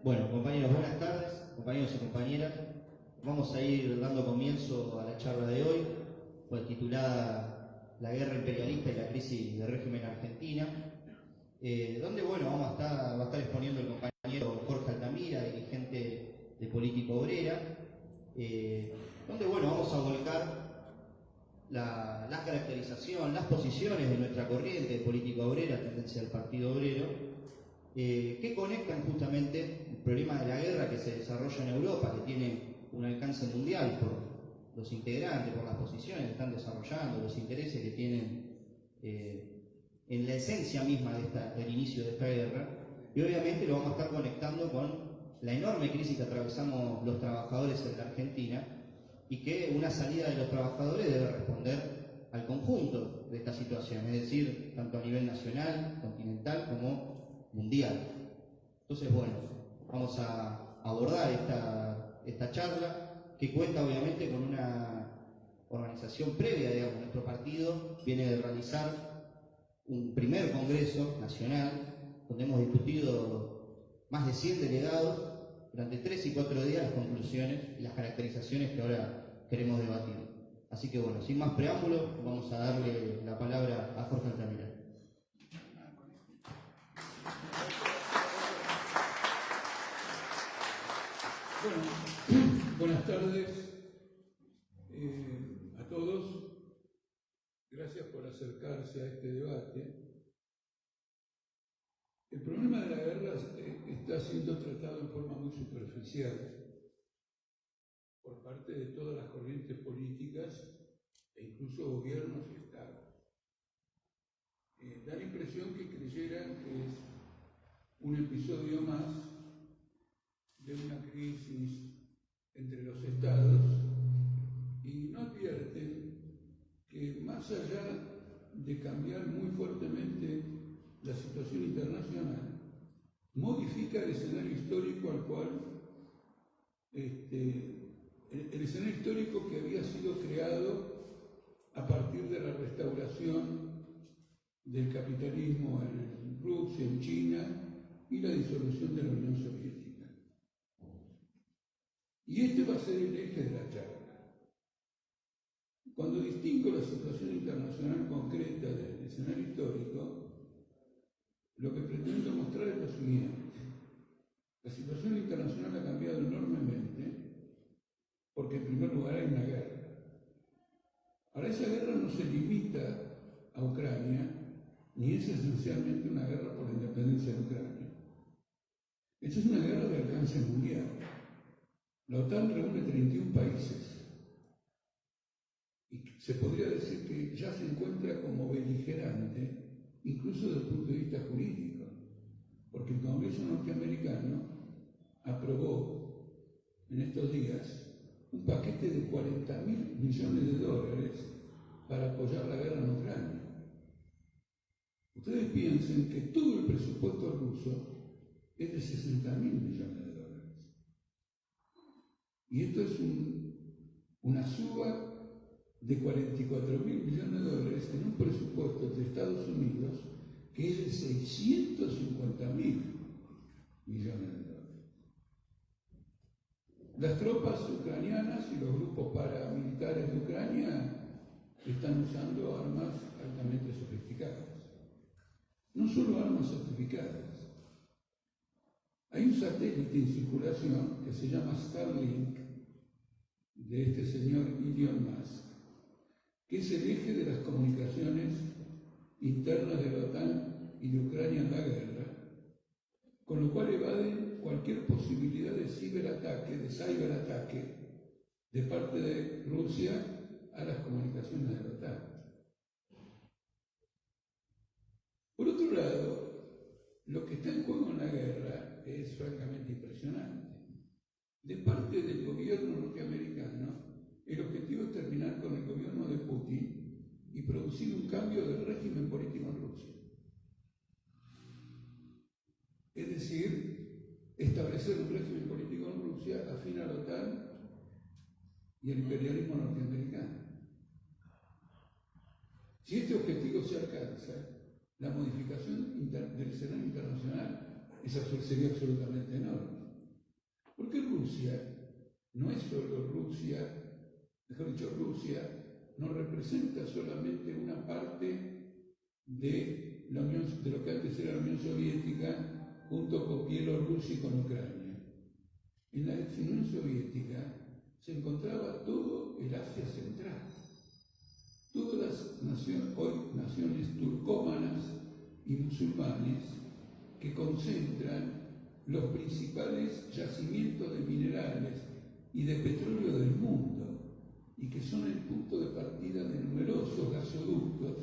Bueno, compañeros, buenas tardes, compañeros y compañeras. Vamos a ir dando comienzo a la charla de hoy, pues titulada La guerra imperialista y la crisis del régimen en Argentina, donde, bueno, va a estar exponiendo el compañero Jorge Altamira, dirigente de Política Obrera, donde, bueno, vamos a volcar la caracterización, las posiciones de nuestra corriente de Política Obrera, tendencia del Partido Obrero, que conectan justamente el problema de la guerra que se desarrolla en Europa, que tiene un alcance mundial por los integrantes, por las posiciones que están desarrollando, los intereses que tienen en la esencia misma del inicio de esta guerra, y obviamente lo vamos a estar conectando con la enorme crisis que atravesamos los trabajadores en la Argentina, y que una salida de los trabajadores debe responder al conjunto de esta situación, es decir, tanto a nivel nacional, continental, como mundial. Entonces, bueno, vamos a abordar esta charla, que cuenta obviamente con una organización previa, digamos. Nuestro partido viene de realizar un primer congreso nacional, donde hemos discutido más de 100 delegados, durante 3 y 4 días, las conclusiones y las caracterizaciones que ahora queremos debatir. Así que bueno, sin más preámbulos, vamos a darle la palabra a Jorge Altamira. Bueno, buenas tardes a todos. Gracias por acercarse a este debate. El problema de la guerra está siendo tratado en forma muy superficial por parte de todas las corrientes políticas e incluso gobiernos y estados. Da la impresión que creyeran que es un episodio más de una crisis entre los estados y no advierten que más allá de cambiar muy fuertemente la situación internacional, modifica el escenario histórico al cual el escenario histórico que había sido creado a partir de la restauración del capitalismo en Rusia, en China, y la disolución de la Unión Soviética. Y este va a ser el eje de la charla. Cuando distingo la situación internacional concreta del escenario histórico, lo que pretendo mostrar es lo siguiente. La situación internacional ha cambiado enormemente porque, en primer lugar, hay una guerra. Ahora, esa guerra no se limita a Ucrania, ni es esencialmente una guerra por la independencia de Ucrania. Esta es una guerra de alcance mundial. La OTAN reúne 31 países y se podría decir que ya se encuentra como beligerante, incluso desde el punto de vista jurídico, porque el Congreso norteamericano aprobó en estos días un paquete de $40.000 millones para apoyar la guerra en Ucrania. Ustedes piensen que todo el presupuesto ruso es de $60.000 millones. Y esto es una suba de $44.000 millones en un presupuesto de Estados Unidos que es de $650.000 millones. Las tropas ucranianas y los grupos paramilitares de Ucrania están usando armas altamente sofisticadas. No solo armas sofisticadas. Hay un satélite en circulación que se llama Starlink, de este señor Elon Musk, que es el eje de las comunicaciones internas de la OTAN y de Ucrania en la guerra, con lo cual evaden cualquier posibilidad de ciberataque de parte de Rusia a las comunicaciones de la OTAN. Por otro lado, lo que está en juego en la guerra es francamente impresionante. De parte del gobierno norteamericano, el objetivo es terminar con el gobierno de Putin y producir un cambio de régimen político en Rusia. Es decir, establecer un régimen político en Rusia afín a la OTAN y al imperialismo norteamericano. Si este objetivo se alcanza, la modificación del escenario internacional sería absolutamente enorme. Porque Rusia no es solo Rusia, mejor dicho, Rusia no representa solamente una parte de la Unión, de lo que antes era la Unión Soviética, junto con Bielorrusia y con Ucrania. En la ex Unión Soviética se encontraba todo el Asia Central. Todas las naciones, hoy naciones turcómanas y musulmanes, que concentran los principales yacimientos de minerales y de petróleo del mundo, y que son el punto de partida de numerosos gasoductos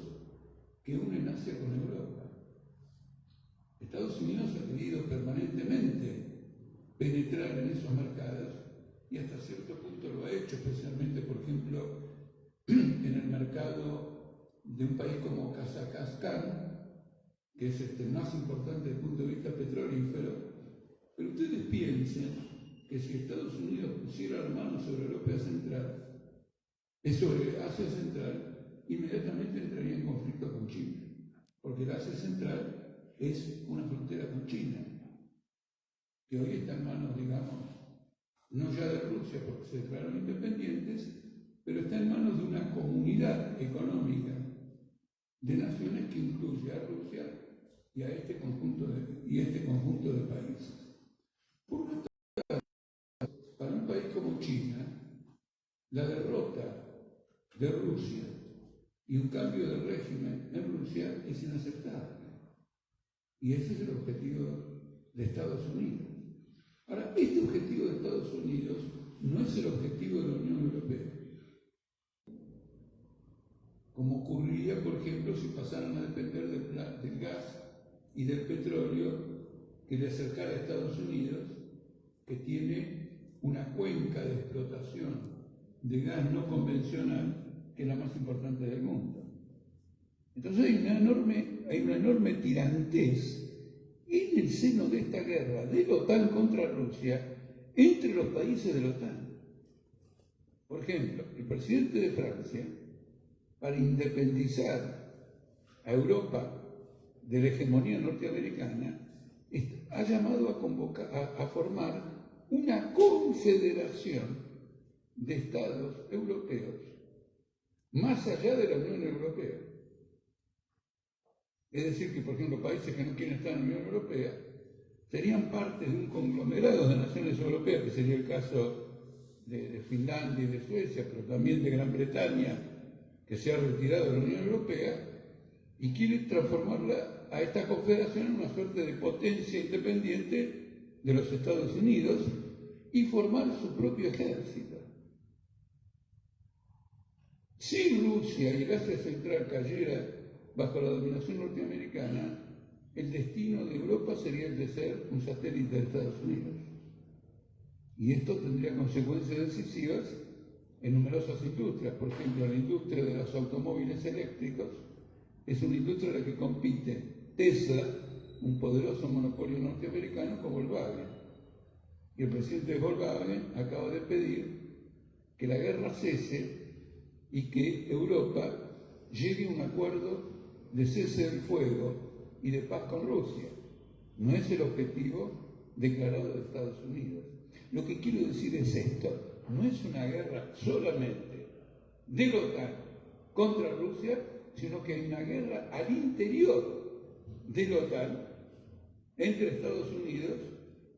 que unen Asia con Europa. Estados Unidos ha querido permanentemente penetrar en esos mercados y hasta cierto punto lo ha hecho, especialmente, por ejemplo, en el mercado de un país como Kazajstán, que es el más importante desde el punto de vista petrolífero. Pero ustedes piensen que si Estados Unidos pusiera la mano sobre Europa Central, sobre Asia Central, inmediatamente entraría en conflicto con China, porque el Asia Central es una frontera con China, que hoy está en manos, digamos, no ya de Rusia, porque se declararon independientes, pero está en manos de una comunidad económica de naciones que incluye a Rusia y a este conjunto de países. Por lo tanto, para un país como China, la derrota de Rusia y un cambio de régimen en Rusia es inaceptable. Y ese es el objetivo de Estados Unidos. Ahora, este objetivo de Estados Unidos no es el objetivo de la Unión Europea. Como ocurriría, por ejemplo, si pasaran a depender del gas y del petróleo que le acercara a Estados Unidos, que tiene una cuenca de explotación de gas no convencional, que es la más importante del mundo. Entonces hay una enorme tirantez en el seno de esta guerra de la OTAN contra Rusia entre los países de la OTAN. Por ejemplo, el presidente de Francia, para independizar a Europa de la hegemonía norteamericana, ha llamado a formar una confederación de estados europeos más allá de la Unión Europea. Es decir, que, por ejemplo, países que no quieren estar en la Unión Europea serían parte de un conglomerado de naciones europeas, que sería el caso de Finlandia y de Suecia, pero también de Gran Bretaña, que se ha retirado de la Unión Europea, y quiere transformarla a esta confederación en una suerte de potencia independiente de los Estados Unidos y formar su propio ejército. Si Rusia y el Asia Central cayera bajo la dominación norteamericana, el destino de Europa sería el de ser un satélite de Estados Unidos. Y esto tendría consecuencias decisivas en numerosas industrias. Por ejemplo, la industria de los automóviles eléctricos es una industria en la que compite Tesla, un poderoso monopolio norteamericano, con Volkswagen. Y el presidente de Volkswagen acaba de pedir que la guerra cese y que Europa llegue a un acuerdo de cese del fuego y de paz con Rusia. No es el objetivo declarado de Estados Unidos. Lo que quiero decir es esto: no es una guerra solamente de la OTAN contra Rusia, sino que hay una guerra al interior de la OTAN entre Estados Unidos,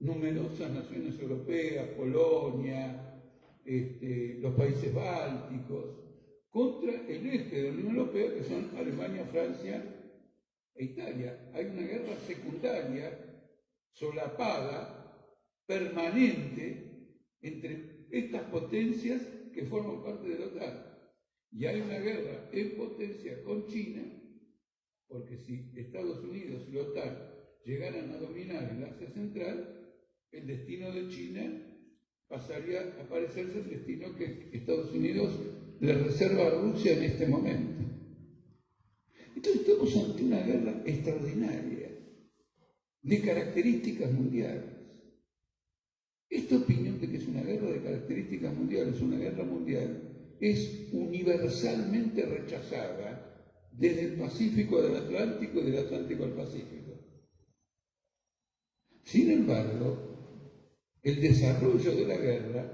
numerosas naciones europeas, Polonia, los países bálticos, contra el eje de la Unión Europea, que son Alemania, Francia e Italia. Hay una guerra secundaria, solapada, permanente, entre estas potencias que forman parte de la OTAN. Y hay una guerra en potencia con China, porque si Estados Unidos y la OTAN llegaran a dominar el Asia Central, el destino de China pasaría a parecerse el destino que Estados Unidos le reserva a Rusia en este momento. Entonces estamos ante una guerra extraordinaria, de características mundiales. Esta opinión de que es una guerra de características mundiales, una guerra mundial, es universalmente rechazada desde el Pacífico al Atlántico y del Atlántico al Pacífico. Sin embargo, el desarrollo de la guerra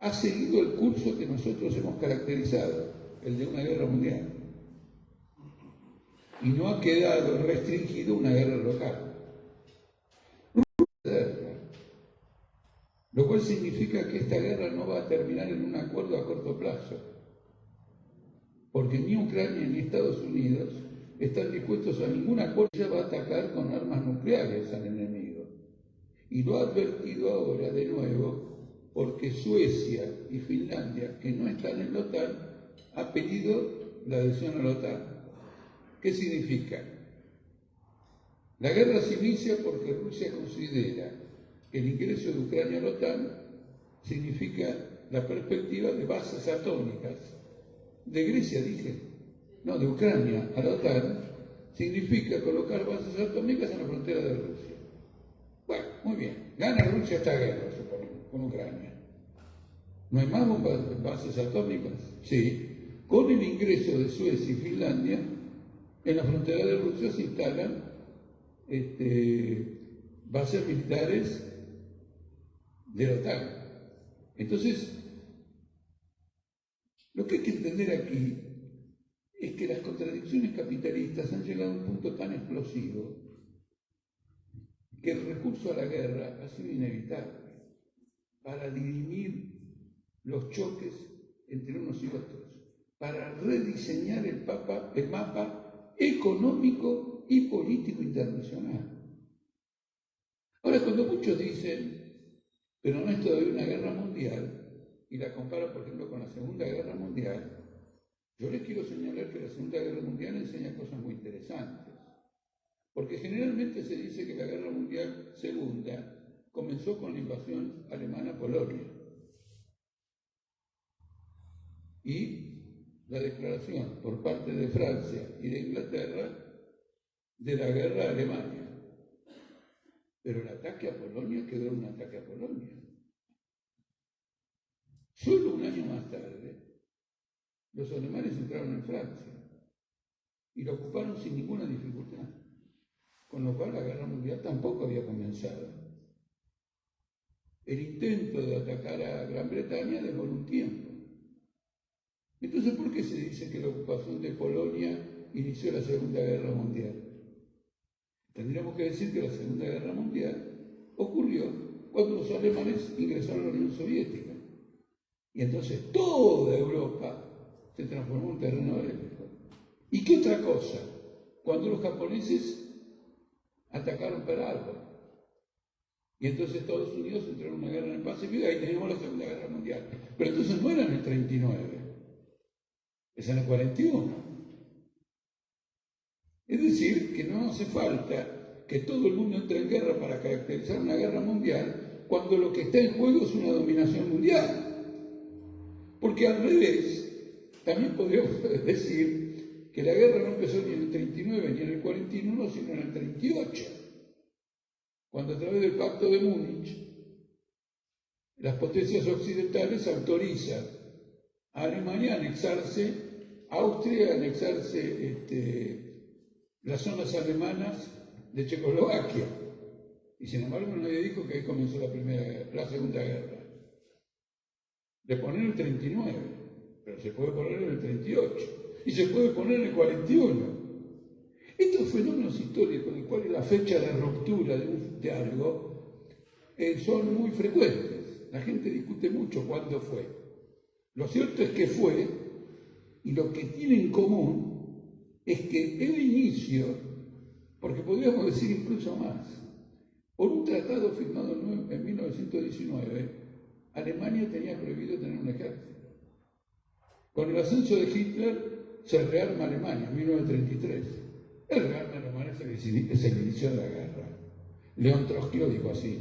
ha seguido el curso que nosotros hemos caracterizado, el de una guerra mundial, y no ha quedado restringido a una guerra local. Lo cual significa que esta guerra no va a terminar en un acuerdo a corto plazo, porque ni Ucrania ni Estados Unidos están dispuestos a ningún acuerdo. Ya va a atacar con armas nucleares al enemigo. Y lo ha advertido ahora de nuevo, porque Suecia y Finlandia, que no están en la OTAN, ha pedido la adhesión a la OTAN. ¿Qué significa? La guerra se inicia porque Rusia considera que el ingreso de Ucrania a la OTAN significa la perspectiva de bases atómicas. De Grecia, dije, no, de Ucrania a la OTAN, significa colocar bases atómicas en la frontera de Rusia. Bueno, muy bien, gana Rusia esta guerra, suponemos, con Ucrania. ¿No hay más bases atómicas? Sí. Con el ingreso de Suecia y Finlandia, en la frontera de Rusia se instalan bases militares de la OTAN. Entonces, lo que hay que entender aquí es que las contradicciones capitalistas han llegado a un punto tan explosivo que el recurso a la guerra ha sido inevitable para dirimir los choques entre unos y otros, para rediseñar el mapa económico y político internacional. Ahora, cuando muchos dicen, pero no es todavía una guerra mundial, y la comparan, por ejemplo, con la Segunda Guerra Mundial, yo les quiero señalar que la Segunda Guerra Mundial enseña cosas muy interesantes. Porque generalmente se dice que la Guerra Mundial Segunda comenzó con la invasión alemana a Polonia. Y la declaración por parte de Francia y de Inglaterra de la guerra a Alemania. Pero el ataque a Polonia quedó en un ataque a Polonia. Solo un año más tarde, los alemanes entraron en Francia y lo ocuparon sin ninguna dificultad, con lo cual la guerra mundial tampoco había comenzado. El intento de atacar a Gran Bretaña demoró un tiempo. Entonces, ¿por qué se dice que la ocupación de Polonia inició la Segunda Guerra Mundial? Tendríamos que decir que la Segunda Guerra Mundial ocurrió cuando los alemanes ingresaron a la Unión Soviética. Y entonces toda Europa se transformó en terreno bélico. ¿Y qué otra cosa? Cuando los japoneses atacaron Pearl Harbor. Y entonces Estados Unidos entró en una guerra en el Pacífico y ahí teníamos la Segunda Guerra Mundial. Pero entonces no era en el 39, es en el 41. Es decir, que no hace falta que todo el mundo entre en guerra para caracterizar una guerra mundial cuando lo que está en juego es una dominación mundial. Porque al revés, también podríamos decir que la guerra no empezó ni en el 39 ni en el 41, sino en el 38, cuando a través del Pacto de Múnich las potencias occidentales autorizan a Alemania a anexarse, a Austria a anexarse las zonas alemanas de Checoslovaquia. Y sin embargo nadie dijo que ahí comenzó la Segunda Guerra. Le ponen el 39, pero se puede poner en el 38 y se puede poner en el 41. Estos fenómenos históricos, de cuál es la fecha de ruptura de algo, son muy frecuentes. La gente discute mucho cuándo fue. Lo cierto es que fue, y lo que tiene en común es que el inicio, porque podríamos decir incluso más, por un tratado firmado en 1919, Alemania tenía prohibido tener un ejército. Con el ascenso de Hitler se rearma Alemania en 1933. El rearme alemán es el inicio de la guerra. León Trotsky lo dijo así.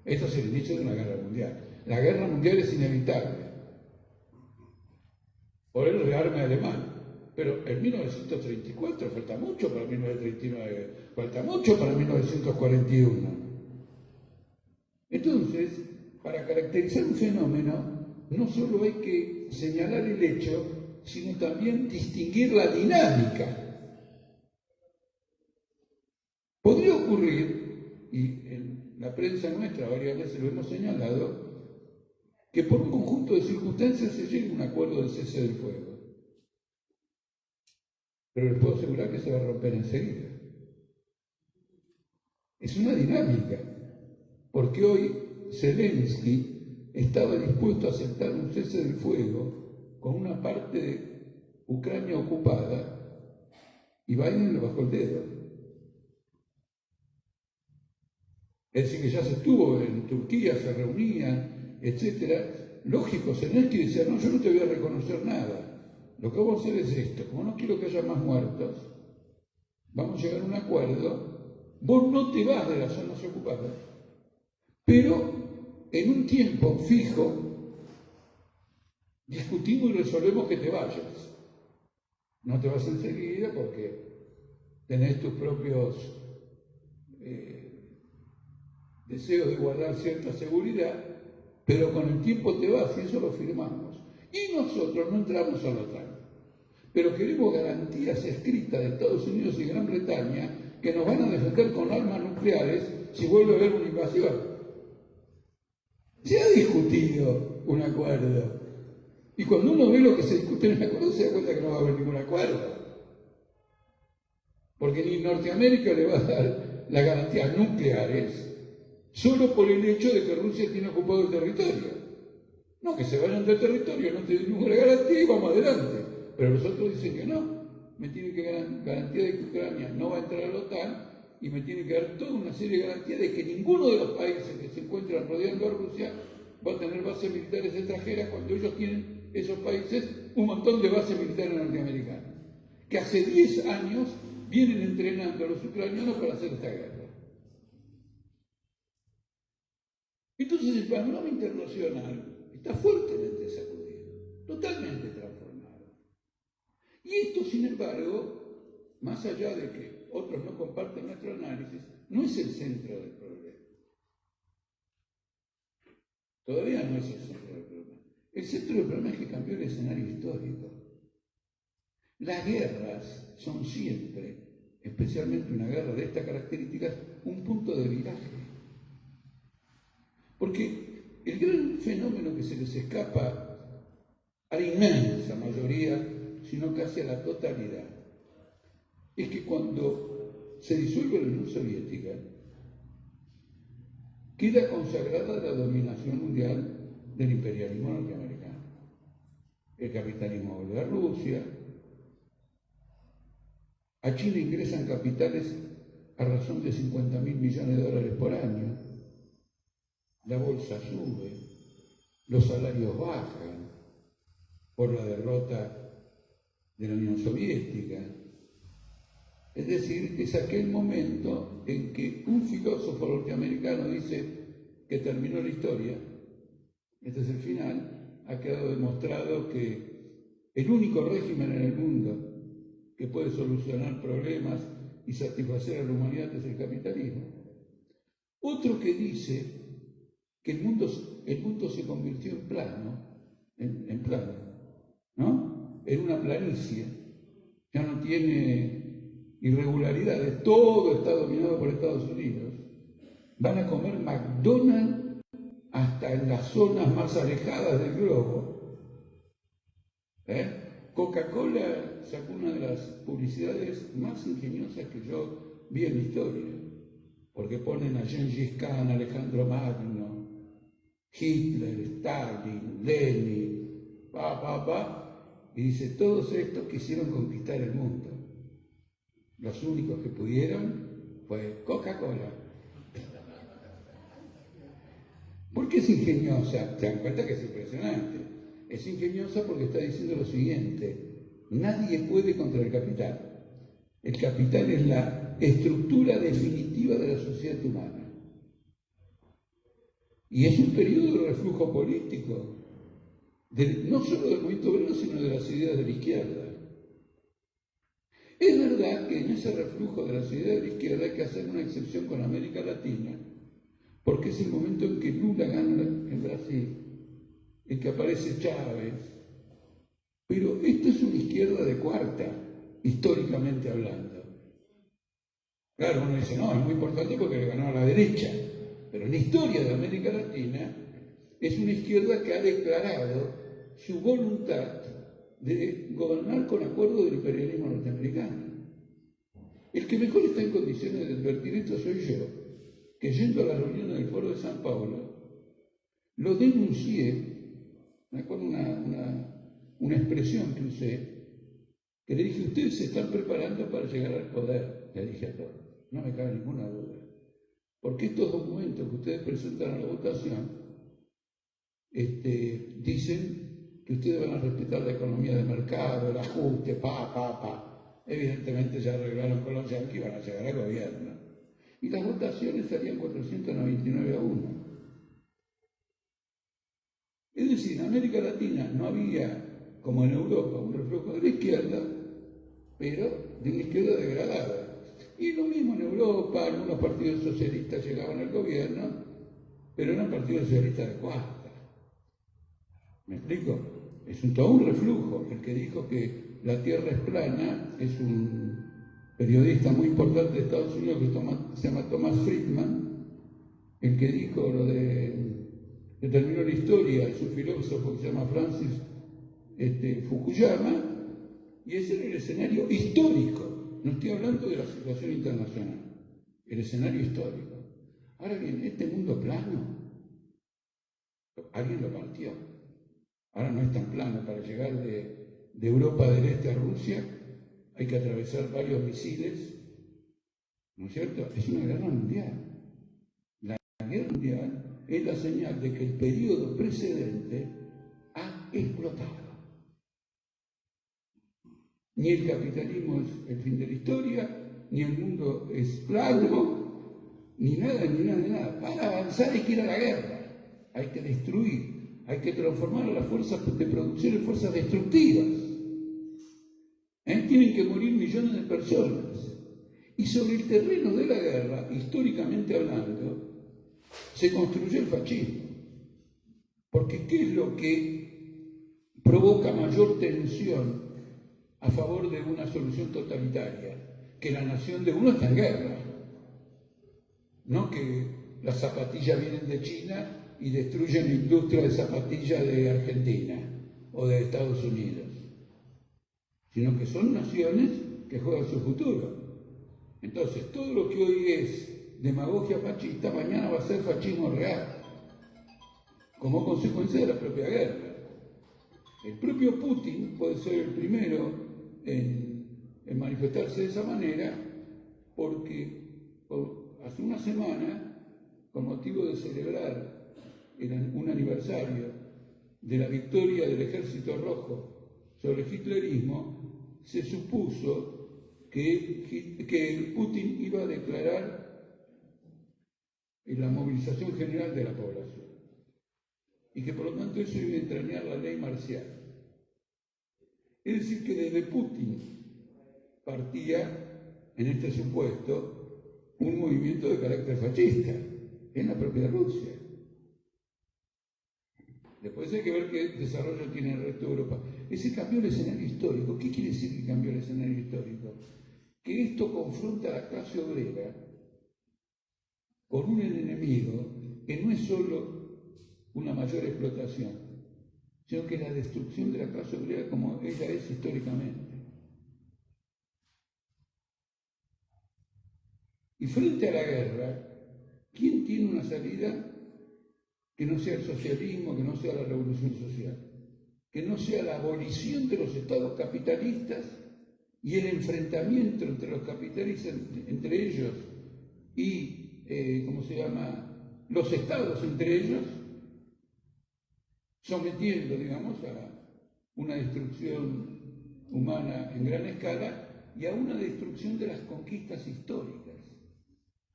Esto es el inicio de una guerra mundial. La guerra mundial es inevitable por el rearme alemán. Pero en 1934 falta mucho para 1939, falta mucho para 1941. Entonces, para caracterizar un fenómeno, no solo hay que señalar el hecho, sino también distinguir la dinámica. Podría ocurrir, y la prensa nuestra varias veces lo hemos señalado, que por un conjunto de circunstancias se llegue a un acuerdo de cese del fuego. Pero les puedo asegurar que se va a romper enseguida. Es una dinámica, porque hoy Zelensky estaba dispuesto a aceptar un cese del fuego con una parte de Ucrania ocupada y Biden le bajó el dedo. Es decir, que ya se estuvo en Turquía, se reunían, etc. Lógico, Zelensky decía, no, yo no te voy a reconocer nada. Lo que vamos a hacer es esto, como no quiero que haya más muertos, vamos a llegar a un acuerdo, vos no te vas de las zonas ocupadas, pero en un tiempo fijo discutimos y resolvemos que te vayas. No te vas enseguida porque tenés tus propios deseos de guardar cierta seguridad, pero con el tiempo te vas y eso lo firmamos. Y nosotros no entramos a la OTAN, pero queremos garantías escritas de Estados Unidos y Gran Bretaña que nos van a defender con armas nucleares si vuelve a haber una invasión. Se ha discutido un acuerdo. Y cuando uno ve lo que se discute en el acuerdo, se da cuenta que no va a haber ningún acuerdo. Porque ni Norteamérica le va a dar las garantías nucleares solo por el hecho de que Rusia tiene ocupado el territorio. No, que se vayan del territorio, no te den ninguna garantía y vamos adelante. Pero los otros dicen que no, me tienen que dar garantía de que Ucrania no va a entrar a la OTAN y me tienen que dar toda una serie de garantías de que ninguno de los países que se encuentran rodeando a Rusia va a tener bases militares extranjeras cuando ellos tienen, esos países, un montón de bases militares norteamericanas, que hace 10 años vienen entrenando a los ucranianos para hacer esta guerra. Entonces el panorama internacional está fuertemente sacudido, totalmente transformado. Y esto, sin embargo, más allá de que otros no comparten nuestro análisis, no es el centro del problema. Todavía no es el centro del problema. El centro del problema es que cambió el escenario histórico. Las guerras son siempre, especialmente una guerra de estas características, un punto de viraje. Porque el gran fenómeno que se les escapa a la inmensa mayoría, sino casi a la totalidad, es que cuando se disuelve la Unión Soviética, queda consagrada la dominación mundial del imperialismo norteamericano. El capitalismo vuelve a Rusia, a China ingresan capitales a razón de 50.000 millones de dólares por año, la bolsa sube, los salarios bajan por la derrota de la Unión Soviética. Es decir, es aquel momento en que un filósofo norteamericano dice que terminó la historia, este es el final, ha quedado demostrado que el único régimen en el mundo que puede solucionar problemas y satisfacer a la humanidad es el capitalismo. Otro que dice que el mundo se convirtió en plano, ¿no? En una planicie, ya no tiene irregularidades, todo está dominado por Estados Unidos. Van a comer McDonald's hasta en las zonas más alejadas del globo. Coca-Cola sacó una de las publicidades más ingeniosas que yo vi en la historia, porque ponen a Gengis Khan, Alejandro Magno, Hitler, Stalin, Lenin, y dice, todos estos quisieron conquistar el mundo. Los únicos que pudieron fue Coca-Cola. ¿Por qué es ingeniosa? ¿Se dan cuenta que es impresionante? Es ingeniosa porque está diciendo lo siguiente: nadie puede contra el capital. El capital es la estructura definitiva de la sociedad humana. Y es un periodo de reflujo político, no solo del movimiento obrero, sino de las ideas de la izquierda. Es verdad que en ese reflujo de las ideas de la izquierda hay que hacer una excepción con América Latina, porque es el momento en que Lula gana en Brasil, en que aparece Chávez. Pero esto es una izquierda de cuarta, históricamente hablando. Claro, uno dice, no, es muy importante porque le ganó a la derecha, pero Pero la historia de América Latina es una izquierda que ha declarado su voluntad de gobernar con acuerdo del imperialismo norteamericano. El que mejor está en condiciones de advertir esto soy yo, que yendo a la reunión del Foro de San Pablo, lo denuncié, me acuerdo una expresión que usé, que le dije, ustedes se están preparando para llegar al poder, le dije a todos, no me cabe ninguna duda, porque estos documentos que ustedes presentan a la votación dicen que ustedes van a respetar la economía de mercado, el ajuste, Evidentemente ya arreglaron con los yanquis y van a llegar al gobierno. Y las votaciones salían 499-1. Es decir, en América Latina no había, como en Europa, un reflejo de la izquierda, pero de una izquierda degradada. Y lo mismo en Europa, algunos partidos socialistas llegaban al gobierno, pero eran partidos socialistas de cuarta. ¿Me explico? Es todo un reflujo. El que dijo que la Tierra es plana es un periodista muy importante de Estados Unidos que se llama Thomas Friedman. El que dijo lo que terminó la historia es un filósofo que se llama Francis Fukuyama, y ese era el escenario histórico. No estoy hablando de la situación internacional, el escenario histórico. Ahora bien, este mundo plano, alguien lo partió. Ahora no es tan plano. Para llegar de Europa del Este a Rusia hay que atravesar varios misiles, ¿no es cierto? Es una guerra mundial. La guerra mundial es la señal de que el periodo precedente ha explotado. Ni el capitalismo es el fin de la historia, ni el mundo es plano, ni nada. Para avanzar hay que ir a la guerra, hay que destruir. Hay que transformar a las fuerzas de producción en fuerzas destructivas. Tienen que morir millones de personas. Y sobre el terreno de la guerra, históricamente hablando, se construyó el fascismo. Porque ¿qué es lo que provoca mayor tensión a favor de una solución totalitaria? Que la nación de uno está en guerra. No que las zapatillas vienen de China y destruyen la industria de zapatillas de Argentina o de Estados Unidos, sino que son naciones que juegan su futuro. Entonces, todo lo que hoy es demagogia fascista, mañana va a ser fascismo real, como consecuencia de la propia guerra. El propio Putin puede ser el primero en manifestarse de esa manera, porque hace una semana, con motivo de celebrar un aniversario de la victoria del Ejército Rojo sobre el hitlerismo, se supuso que Putin iba a declarar la movilización general de la población y que por lo tanto eso iba a entrañar la ley marcial. Es decir, que desde Putin partía, en este supuesto, un movimiento de carácter fascista en la propia Rusia. Después hay que ver qué desarrollo tiene el resto de Europa. Ese cambió el escenario histórico. ¿Qué quiere decir que cambió el escenario histórico? Que esto confronta a la clase obrera con un enemigo que no es solo una mayor explotación, sino que es la destrucción de la clase obrera como ella es históricamente. Y frente a la guerra, ¿quién tiene una salida que no sea el socialismo, que no sea la revolución social, que no sea la abolición de los estados capitalistas y el enfrentamiento entre los capitalistas, entre ellos, y, los estados entre ellos, sometiendo, a una destrucción humana en gran escala y a una destrucción de las conquistas históricas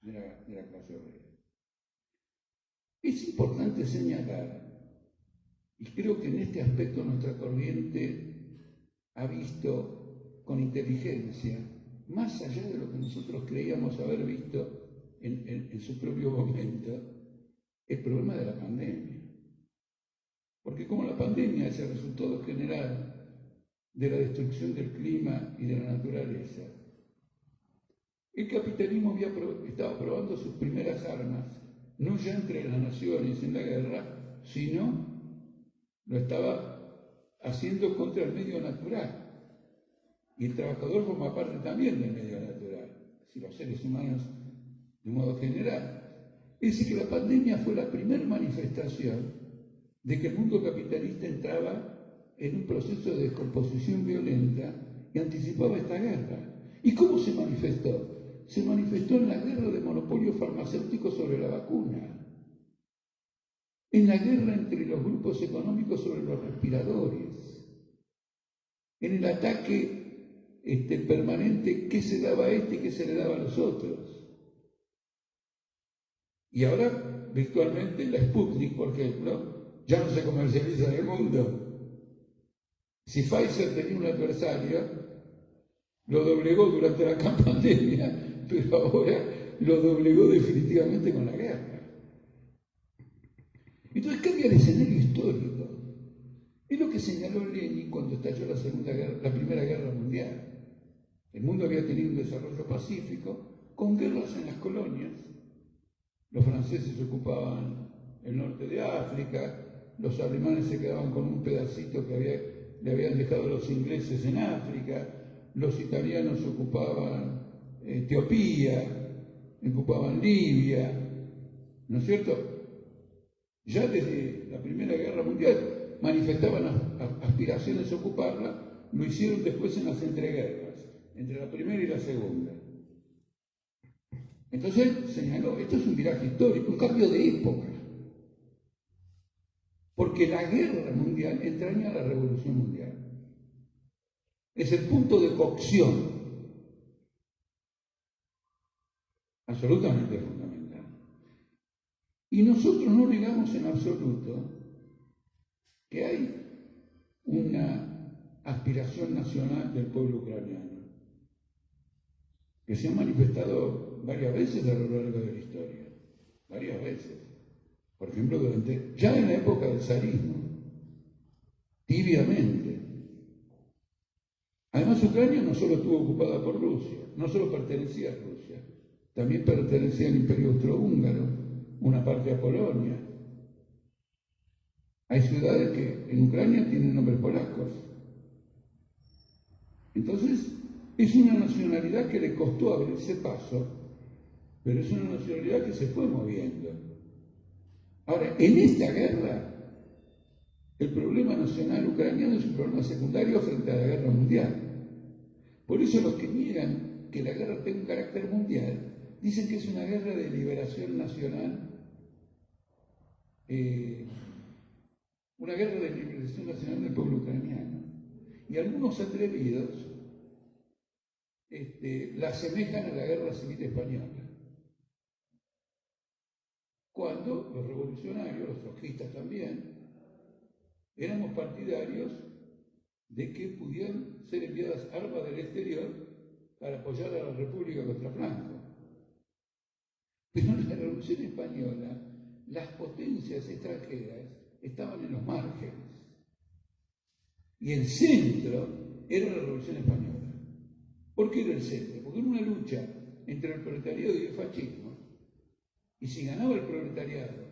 de la clase obrera. Es importante señalar, y creo que en este aspecto nuestra corriente ha visto con inteligencia, más allá de lo que nosotros creíamos haber visto en su propio momento, el problema de la pandemia. Porque como la pandemia es el resultado general de la destrucción del clima y de la naturaleza, el capitalismo estaba probando sus primeras armas no ya entre las naciones en la guerra, sino lo estaba haciendo contra el medio natural. Y el trabajador forma parte también del medio natural, si los seres humanos de modo general. Es decir, que la pandemia fue la primera manifestación de que el mundo capitalista entraba en un proceso de descomposición violenta y anticipaba esta guerra. ¿Y cómo se manifestó? Se manifestó en la guerra de monopolio farmacéutico sobre la vacuna, en la guerra entre los grupos económicos sobre los respiradores, en el ataque permanente qué se daba a este y qué se le daba a los otros. Y ahora, virtualmente, la Sputnik, por ejemplo, ya no se comercializa en el mundo. Si Pfizer tenía un adversario, lo doblegó durante la pandemia, pero ahora lo doblegó definitivamente con la guerra. Entonces cambia el escenario histórico. Es lo que señaló Lenin cuando estalló la Primera Guerra Mundial. El mundo había tenido un desarrollo pacífico, con guerras en las colonias. Los franceses ocupaban el norte de África, los alemanes se quedaban con un pedacito que le habían dejado los ingleses en África, los italianos ocupaban Etiopía, ocupaban Libia, ¿no es cierto? Ya desde la Primera Guerra Mundial manifestaban aspiraciones a ocuparla, lo hicieron después en las entreguerras, entre la primera y la segunda. Entonces señaló, esto es un viraje histórico, un cambio de época, porque la guerra mundial entraña la revolución mundial. Es el punto de cocción absolutamente fundamental. Y nosotros no negamos en absoluto que hay una aspiración nacional del pueblo ucraniano, que se ha manifestado varias veces a lo largo de la historia, varias veces. Por ejemplo, ya en la época del zarismo, tibiamente. Además, Ucrania no solo estuvo ocupada por Rusia, no solo pertenecía a Rusia, también pertenecía al Imperio Austrohúngaro, una parte a Polonia. Hay ciudades que en Ucrania tienen nombres polacos. Entonces, es una nacionalidad que le costó abrirse paso, pero es una nacionalidad que se fue moviendo. Ahora, en esta guerra, el problema nacional ucraniano es un problema secundario frente a la guerra mundial. Por eso los que niegan que la guerra tenga un carácter mundial, dicen que es una guerra de liberación nacional, una guerra de liberación nacional del pueblo ucraniano. Y algunos atrevidos la asemejan a la guerra civil española. Cuando los revolucionarios, los trotskistas también, éramos partidarios de que pudieran ser enviadas armas del exterior para apoyar a la República contra Franco. Pero en la Revolución Española, las potencias extranjeras estaban en los márgenes. Y el centro era la Revolución Española. ¿Por qué era el centro? Porque era una lucha entre el proletariado y el fascismo. Y si ganaba el proletariado,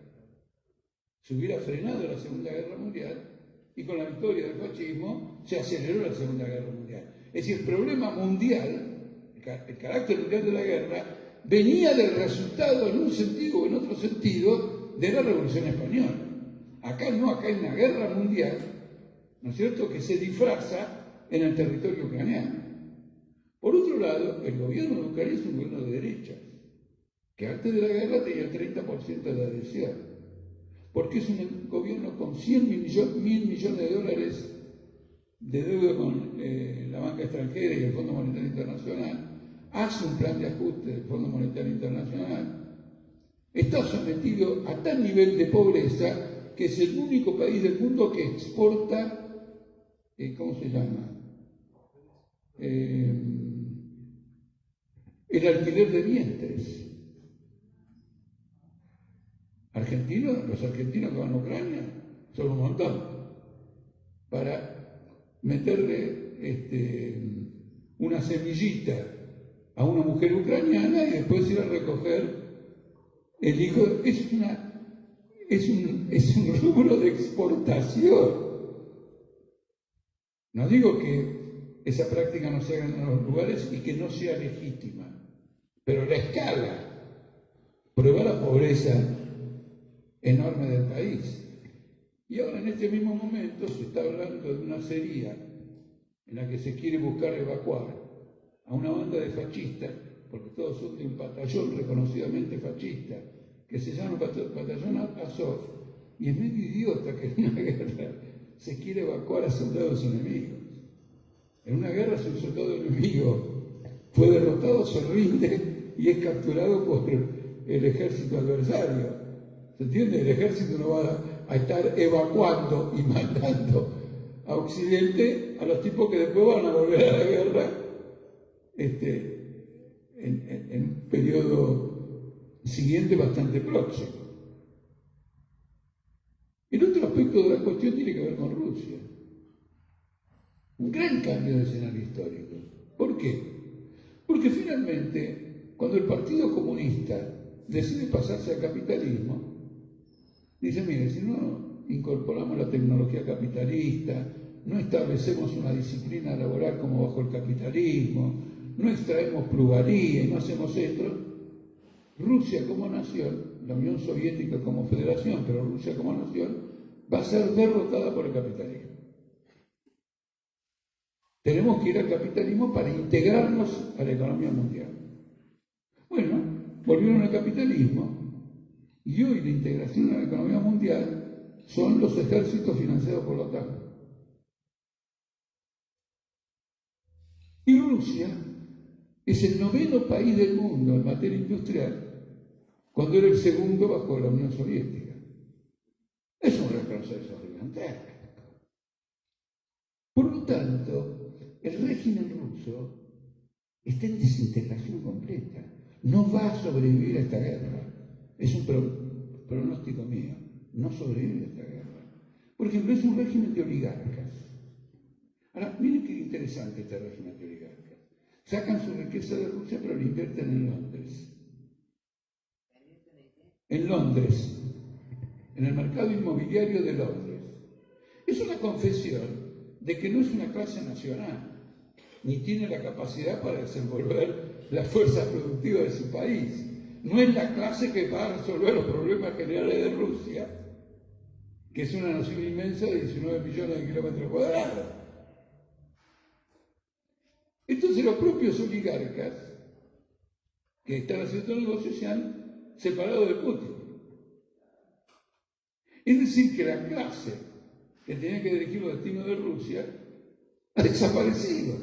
se hubiera frenado la Segunda Guerra Mundial, y con la victoria del fascismo se aceleró la Segunda Guerra Mundial. Es decir, el problema mundial, el carácter mundial de la guerra, venía del resultado, en un sentido o en otro sentido, de la Revolución Española. Acá no, acá hay una guerra mundial, ¿no es cierto?, que se disfraza en el territorio ucraniano. Por otro lado, el gobierno de Ucrania es un gobierno de derecha, que antes de la guerra tenía el 30% de adhesión, porque es un gobierno con 100 mil millones de dólares de deuda con la banca extranjera y el Fondo Monetario Internacional, hace un plan de ajuste del Fondo Monetario Internacional, está sometido a tal nivel de pobreza que es el único país del mundo que exporta, ¿cómo se llama?, el alquiler de vientres. Los argentinos que van a Ucrania son un montón, para meterle una semillita a una mujer ucraniana y después ir a recoger El hijo es un rubro de exportación. No digo que esa práctica no se haga en los lugares y que no sea legítima, pero la escala prueba la pobreza enorme del país. Y ahora en este mismo momento se está hablando de una acería en la que se quiere buscar evacuar a una banda de fascistas, porque todos son de un batallón reconocidamente fascista, que se llama Batallón Azov, y es medio idiota que en una guerra se quiere evacuar a soldados enemigos. En una guerra, si un soldado enemigo fue derrotado, se rinde y es capturado por el ejército adversario. ¿Se entiende? El ejército no va a estar evacuando y mandando a Occidente a los tipos que después van a volver a la guerra en un periodo siguiente bastante próximo. El otro aspecto de la cuestión tiene que ver con Rusia. Un gran cambio de escenario histórico. ¿Por qué? Porque finalmente, cuando el Partido Comunista decide pasarse al capitalismo, dice, mire, si no incorporamos la tecnología capitalista, no establecemos una disciplina laboral como bajo el capitalismo, no extraemos plusvalía y no hacemos esto, Rusia como nación, la Unión Soviética como federación, pero Rusia como nación, va a ser derrotada por el capitalismo. Tenemos que ir al capitalismo para integrarnos a la economía mundial. Bueno, volvieron al capitalismo y hoy la integración a la economía mundial son los ejércitos financiados por la OTAN. Y Rusia es el 9º país del mundo en materia industrial, cuando era el segundo bajo la Unión Soviética. Es un retroceso gigantesco. Por lo tanto, el régimen ruso está en desintegración completa. No va a sobrevivir a esta guerra. Es un pronóstico mío. No sobrevive a esta guerra. Por ejemplo, es un régimen de oligarcas. Ahora, miren qué interesante este régimen de oligarcas. Sacan su riqueza de Rusia, pero la invierten en Londres. En Londres. En el mercado inmobiliario de Londres. Es una confesión de que no es una clase nacional, ni tiene la capacidad para desenvolver la fuerza productiva de su país. No es la clase que va a resolver los problemas generales de Rusia, que es una nación inmensa de 19 millones de kilómetros cuadrados. Entonces los propios oligarcas que están haciendo negocios se han separado de Putin. Es decir, que la clase que tenía que dirigir los destinos de Rusia ha desaparecido.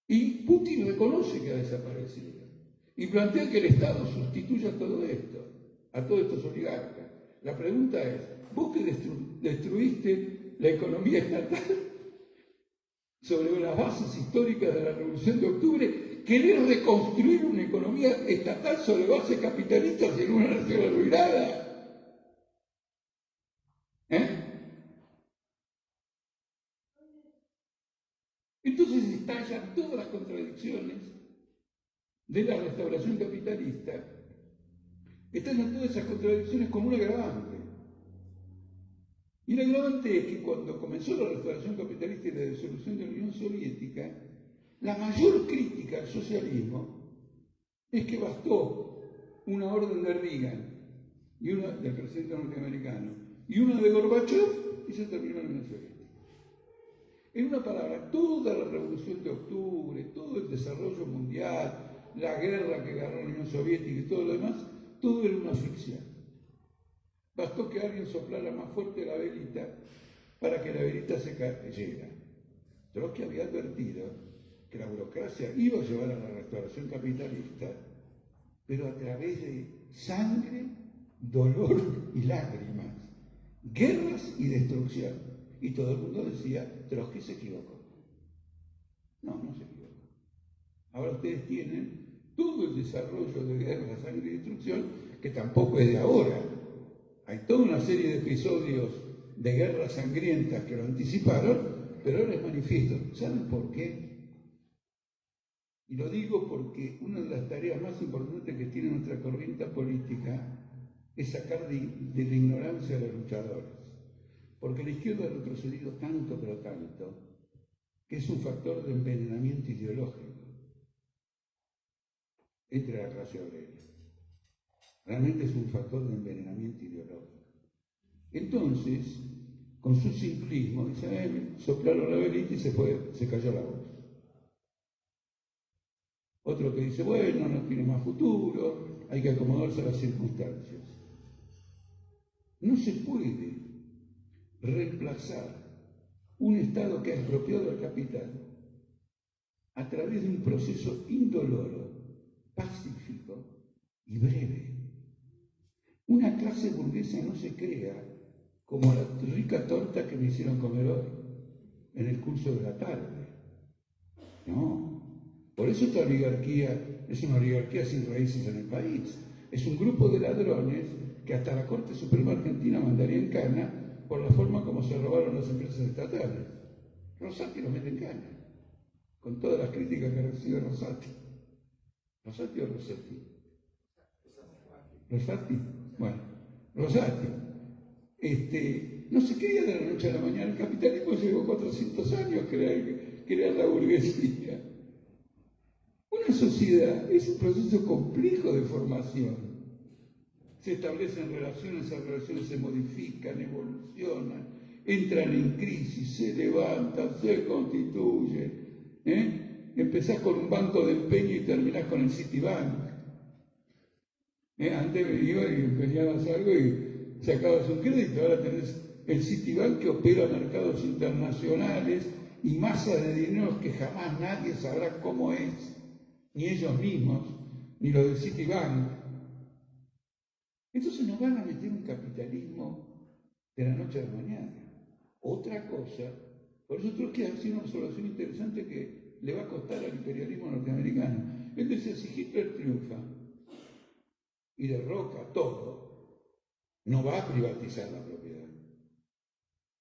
Y Putin reconoce que ha desaparecido. Y plantea que el Estado sustituya todo esto, a todos estos oligarcas. La pregunta es, vos que destruiste la economía estatal sobre las bases históricas de la Revolución de Octubre, ¿querés reconstruir una economía estatal sobre bases capitalistas en una nación arruinada? Entonces estallan todas las contradicciones de la restauración capitalista. Estallan todas esas contradicciones con un agravante. Y el agravante es que cuando comenzó la restauración capitalista y la disolución de la Unión Soviética, la mayor crítica al socialismo es que bastó una orden de Reagan y una del presidente norteamericano y una de Gorbachev y se terminó la Unión Soviética. En una palabra, toda la Revolución de Octubre, todo el desarrollo mundial, la guerra que ganó la Unión Soviética y todo lo demás, todo era una ficción. Bastó que alguien soplara más fuerte la velita para que la velita se cayera. Trotsky había advertido que la burocracia iba a llevar a la restauración capitalista, pero a través de sangre, dolor y lágrimas, guerras y destrucción. Y todo el mundo decía, Trotsky se equivocó. No, no se equivocó. Ahora ustedes tienen todo el desarrollo de guerra, sangre y destrucción, que tampoco es de ahora. Hay toda una serie de episodios de guerras sangrientas que lo anticiparon, pero ahora es manifiesto. ¿Saben por qué? Y lo digo porque una de las tareas más importantes que tiene nuestra corriente política es sacar de la ignorancia a los luchadores. Porque la izquierda ha retrocedido tanto, pero tanto, que es un factor de envenenamiento ideológico entre la clase obrera. Realmente es un factor de envenenamiento ideológico. Entonces, con su simplismo, dice, soplaron la velita y se cayó la voz. Otro que dice, bueno, no tiene más futuro, hay que acomodarse a las circunstancias. No se puede reemplazar un Estado que ha expropiado al capital a través de un proceso indoloro, pacífico y breve. Una clase burguesa no se crea como la rica torta que me hicieron comer hoy, en el curso de la tarde. No. Por eso esta oligarquía es una oligarquía sin raíces en el país. Es un grupo de ladrones que hasta la Corte Suprema Argentina mandaría en cana por la forma como se robaron las empresas estatales. Rosati los mete en cana, con todas las críticas que recibe Rosati. ¿Rosati o Rossetti? Rosati. Bueno, Rosati. No se crea de la noche a la mañana. El capitalismo llevó 400 años crear la burguesía. Una sociedad es un proceso complejo de formación. Se establecen relaciones, esas relaciones se modifican, evolucionan, entran en crisis, se levantan, se constituyen. Empezás con un banco de empeño y terminás con el Citibank. Antes me iba y empeñabas algo y sacabas un crédito, ahora tenés el Citibank que opera mercados internacionales y masa de dinero que jamás nadie sabrá cómo es, ni ellos mismos, ni lo del Citibank. Entonces nos van a meter un capitalismo de la noche a la mañana. Otra cosa, por eso creo que ha sido una observación interesante que le va a costar al imperialismo norteamericano. Él decía, si Hitler triunfa y derroca todo, no va a privatizar la propiedad.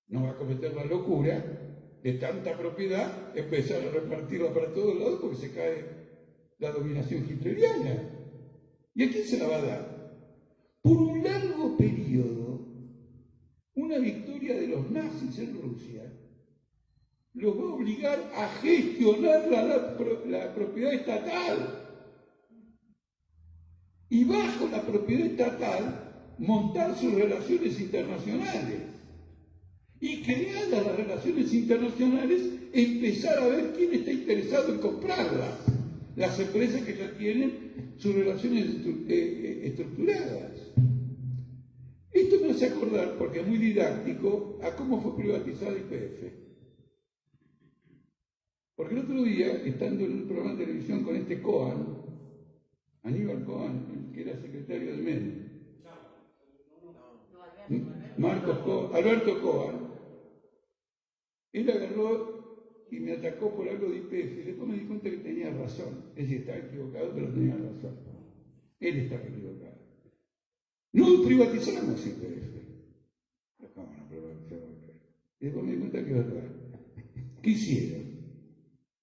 No va a cometer la locura de tanta propiedad, empezar a repartirla para todos lados porque se cae la dominación hitleriana. ¿Y a quién se la va a dar? Por un largo periodo, una victoria de los nazis en Rusia los va a obligar a gestionar la propiedad estatal. Y bajo la propiedad estatal, montar sus relaciones internacionales. Y creadas las relaciones internacionales, empezar a ver quién está interesado en comprarlas. Las empresas que ya tienen sus relaciones estructuradas. Esto me hace acordar, porque es muy didáctico, a cómo fue privatizada YPF. Porque el otro día, estando en un programa de televisión con este Cohen, Aníbal Cohen, que era secretario de Menem, Alberto Cohen, él agarró y me atacó por algo de YPF, y después me di cuenta que tenía razón. Es decir, estaba equivocado, pero tenía razón. Él estaba equivocado. No privatizamos YPF. ¿Cómo no privatizamos YPF? Y después me di cuenta que es verdad. ¿Qué hicieron?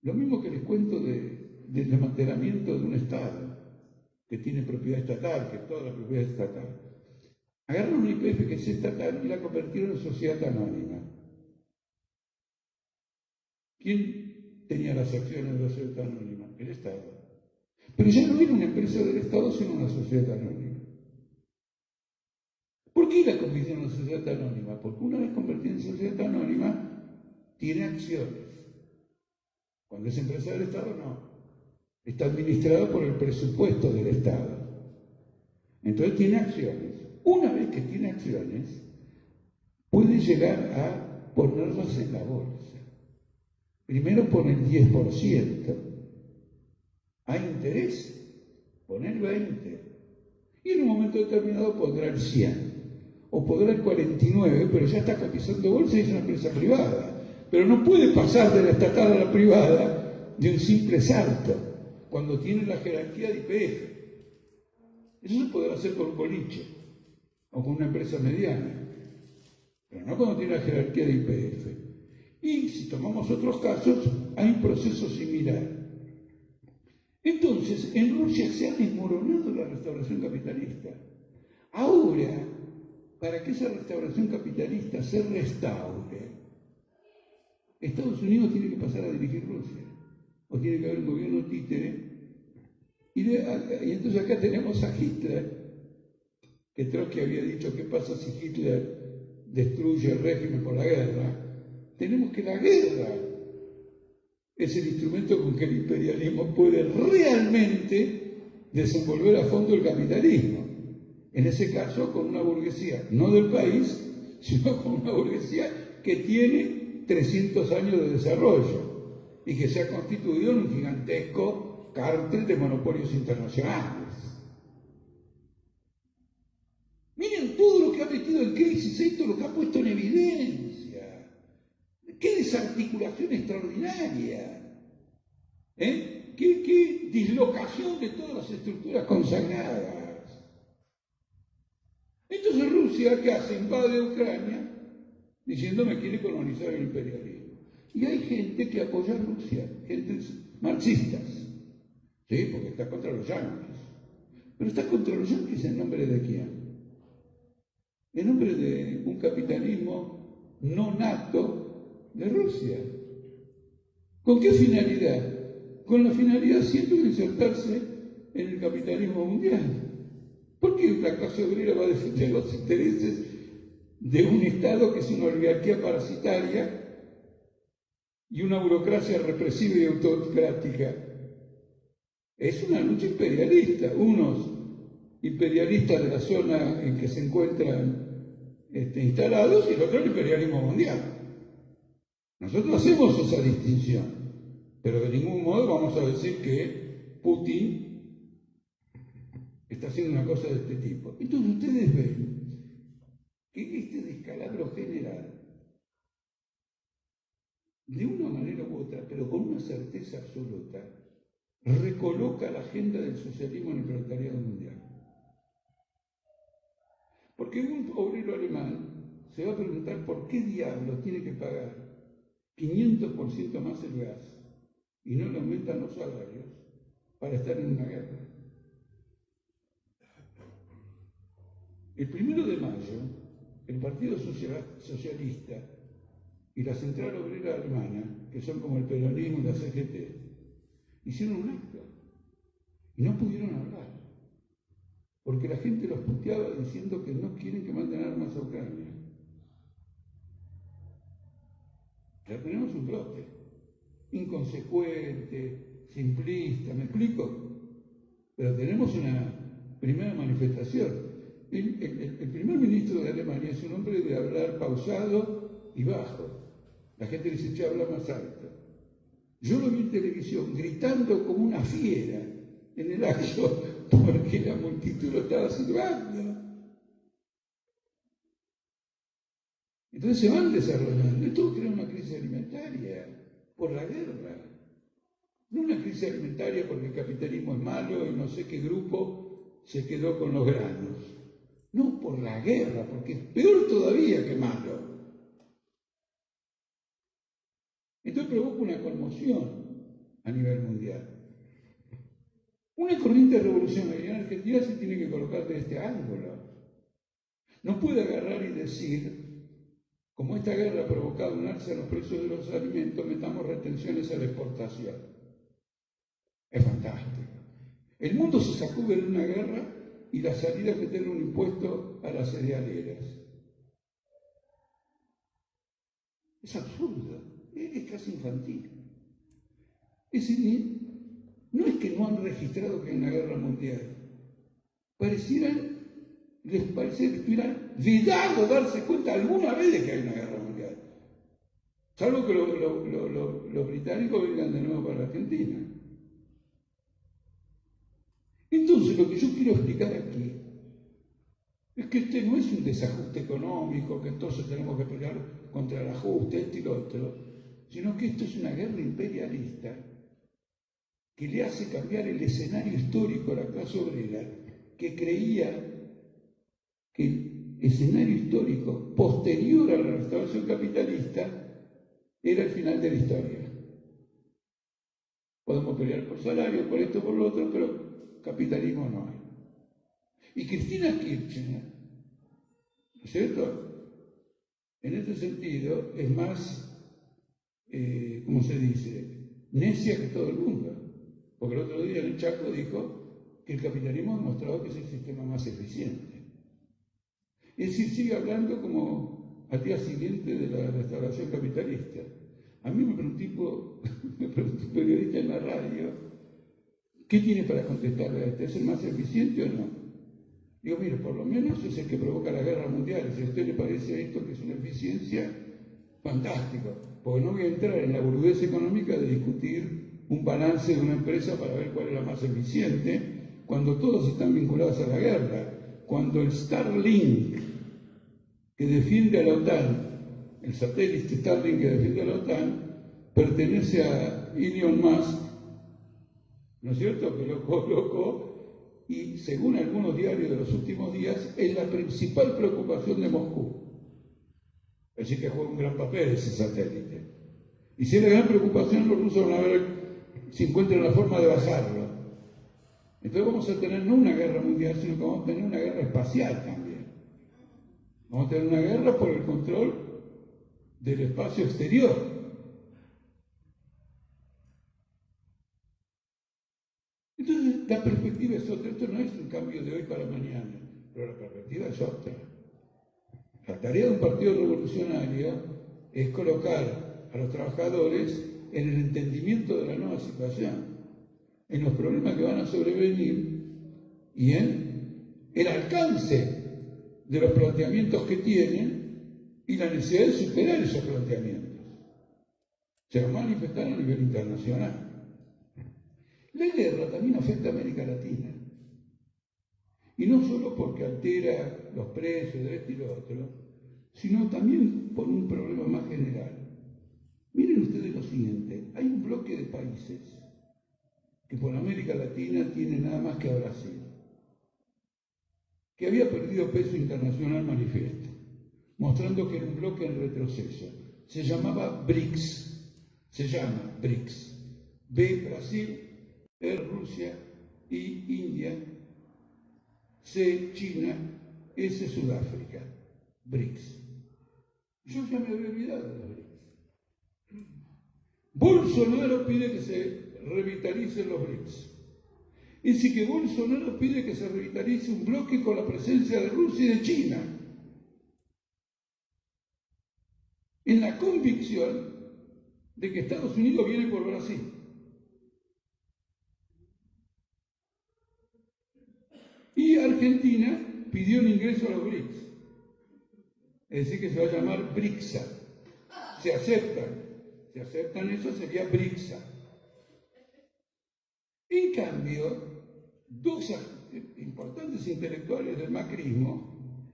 Lo mismo que les cuento del desmantelamiento de un Estado que tiene propiedad estatal, que toda la propiedad es estatal. Agarraron una YPF que es estatal y la convirtieron en sociedad anónima. ¿Quién tenía las acciones de la sociedad anónima? El Estado. Pero ya no era una empresa del Estado, sino una sociedad anónima. ¿Por qué la convirtieron en sociedad anónima? Porque una vez convertida en sociedad anónima, tiene acciones. Cuando es empresa del Estado, no. Está administrado por el presupuesto del Estado. Entonces tiene acciones. Una vez que tiene acciones, puede llegar a ponerlas en la bolsa. Primero pone el 10%. ¿Hay interés? Pone el 20%. Y en un momento determinado pondrá el 100%. O pondrá el 49%, pero ya está cotizando bolsa y es una empresa privada. Pero no puede pasar de la estatal a la privada de un simple salto, cuando tiene la jerarquía de YPF. Eso se podrá hacer con un boliche o con una empresa mediana, pero no cuando tiene la jerarquía de YPF. Y si tomamos otros casos, hay un proceso similar. Entonces, en Rusia se ha desmoronado la restauración capitalista. Ahora, para que esa restauración capitalista se restaure, Estados Unidos tiene que pasar a dirigir Rusia, o tiene que haber un gobierno títere, y entonces acá tenemos a Hitler, que Trotsky había dicho, ¿qué pasa si Hitler destruye el régimen por la guerra? Tenemos que la guerra es el instrumento con que el imperialismo puede realmente desenvolver a fondo el capitalismo. En ese caso, con una burguesía, no del país, sino con una burguesía que tiene 300 años de desarrollo y que se ha constituido en un gigantesco cártel de monopolios internacionales. Miren todo lo que ha metido en crisis, esto lo que ha puesto en evidencia. ¡Qué desarticulación extraordinaria! ¡Qué dislocación de todas las estructuras consagradas! Entonces Rusia, ¿qué hace? Invade Ucrania diciendo me quiere colonizar el imperialismo. Y hay gente que apoya a Rusia, gente marxistas, ¿sí? Porque está contra los yanquis. Pero está contra los yanquis en nombre de quién? En nombre de un capitalismo no nato de Rusia. ¿Con qué finalidad? Con la finalidad siempre de insertarse en el capitalismo mundial. ¿Por qué la clase obrera va a defender los intereses de un Estado que es una oligarquía parasitaria y una burocracia represiva y autocrática? Es una lucha imperialista. Unos imperialistas de la zona en que se encuentran instalados y el otro el imperialismo mundial. Nosotros hacemos esa distinción, pero de ningún modo vamos a decir que Putin está haciendo una cosa de este tipo. Entonces ustedes ven que este descalabro general, de una manera u otra, pero con una certeza absoluta, recoloca la agenda del socialismo en el proletariado mundial. Porque un obrero alemán se va a preguntar por qué diablos tiene que pagar 500% más el gas y no le aumentan los salarios para estar en una guerra. El 1 de mayo, el Partido Socialista y la Central Obrera Alemana, que son como el peronismo y la CGT, hicieron un acto y no pudieron hablar, porque la gente los puteaba diciendo que no quieren que manden armas a Ucrania. Ya tenemos un brote, inconsecuente, simplista, ¿me explico? Pero tenemos una primera manifestación. El primer ministro de Alemania es un hombre de hablar pausado y bajo. La gente dice, che, habla más alto. Yo lo vi en televisión gritando como una fiera en el acto porque la multitud lo estaba silbando. Entonces se van desarrollando. Esto crea una crisis alimentaria por la guerra. No una crisis alimentaria porque el capitalismo es malo y no sé qué grupo se quedó con los granos. No por la guerra, porque es peor todavía que malo. Esto provoca una conmoción a nivel mundial. Una corriente revolucionaria en Argentina se tiene que colocar de este ángulo. No puede agarrar y decir, como esta guerra ha provocado un alza en los precios de los alimentos, metamos retenciones a la exportación. Es fantástico. El mundo se sacude de una guerra y la salida es meterle un impuesto a las cerealeras. Es absurdo, es casi infantil. Es decir, no es que no han registrado que hay una guerra mundial. Les parece que estuvieran vedado darse cuenta alguna vez de que hay una guerra mundial. Salvo que los británicos vengan de nuevo para la Argentina. Entonces, lo que yo quiero explicar aquí es que este no es un desajuste económico, que entonces tenemos que pelear contra el ajuste, y lo otro, sino que esto es una guerra imperialista que le hace cambiar el escenario histórico a la clase obrera, que creía que el escenario histórico posterior a la restauración capitalista era el final de la historia. Podemos pelear por salario, por esto, por lo otro, pero capitalismo no hay. Y Cristina Kirchner, ¿no es cierto? En este sentido es más, ¿cómo se dice?, necia que todo el mundo. Porque el otro día en el Chaco dijo que el capitalismo ha demostrado que es el sistema más eficiente. Es decir, sigue hablando como al día siguiente de la restauración capitalista. A mí me preguntó un periodista en la radio, ¿qué tiene para contestarle a este? ¿Es el más eficiente o no? Digo, mire, por lo menos es el que provoca la guerra mundial. Si a usted le parece esto que es una eficiencia, fantástico. Porque no voy a entrar en la burguesa económica de discutir un balance de una empresa para ver cuál es la más eficiente, cuando todos están vinculados a la guerra. Cuando el Starlink, que defiende a la OTAN, el satélite Starlink que defiende a la OTAN, pertenece a Elon Musk, ¿no es cierto?, que lo colocó, y según algunos diarios de los últimos días, es la principal preocupación de Moscú. Es decir, que juega un gran papel ese satélite. Y si es la gran preocupación, los rusos van a ver si encuentran la forma de bajarlo. Entonces vamos a tener no una guerra mundial, sino que vamos a tener una guerra espacial también. Vamos a tener una guerra por el control del espacio exterior. Entonces, la perspectiva es otra. Esto no es un cambio de hoy para mañana, pero la perspectiva es otra. La tarea de un partido revolucionario es colocar a los trabajadores en el entendimiento de la nueva situación, en los problemas que van a sobrevenir y en el alcance de los planteamientos que tienen y la necesidad de superar esos planteamientos. Se va a manifestar a nivel internacional. La guerra también afecta a América Latina. Y no solo porque altera los precios de esto y lo otro, sino también por un problema más general. Miren ustedes lo siguiente, hay un bloque de países que por América Latina tiene nada más que a Brasil, que había perdido peso internacional manifiesto, mostrando que era un bloque en retroceso. Se llamaba BRICS, se llama BRICS. B, Brasil, R, Rusia, I, India, C, China, S, Sudáfrica, BRICS. Yo ya me había olvidado de los BRICS. Bolsonaro pide que se revitalicen los BRICS. Es decir, que Bolsonaro pide que se revitalice un bloque con la presencia de Rusia y de China, en la convicción de que Estados Unidos viene por Brasil. Y Argentina pidió el ingreso a los BRICS. Es decir, que se va a llamar BRICSA. Se aceptan eso, sería BRICSA. En cambio, dos importantes intelectuales del macrismo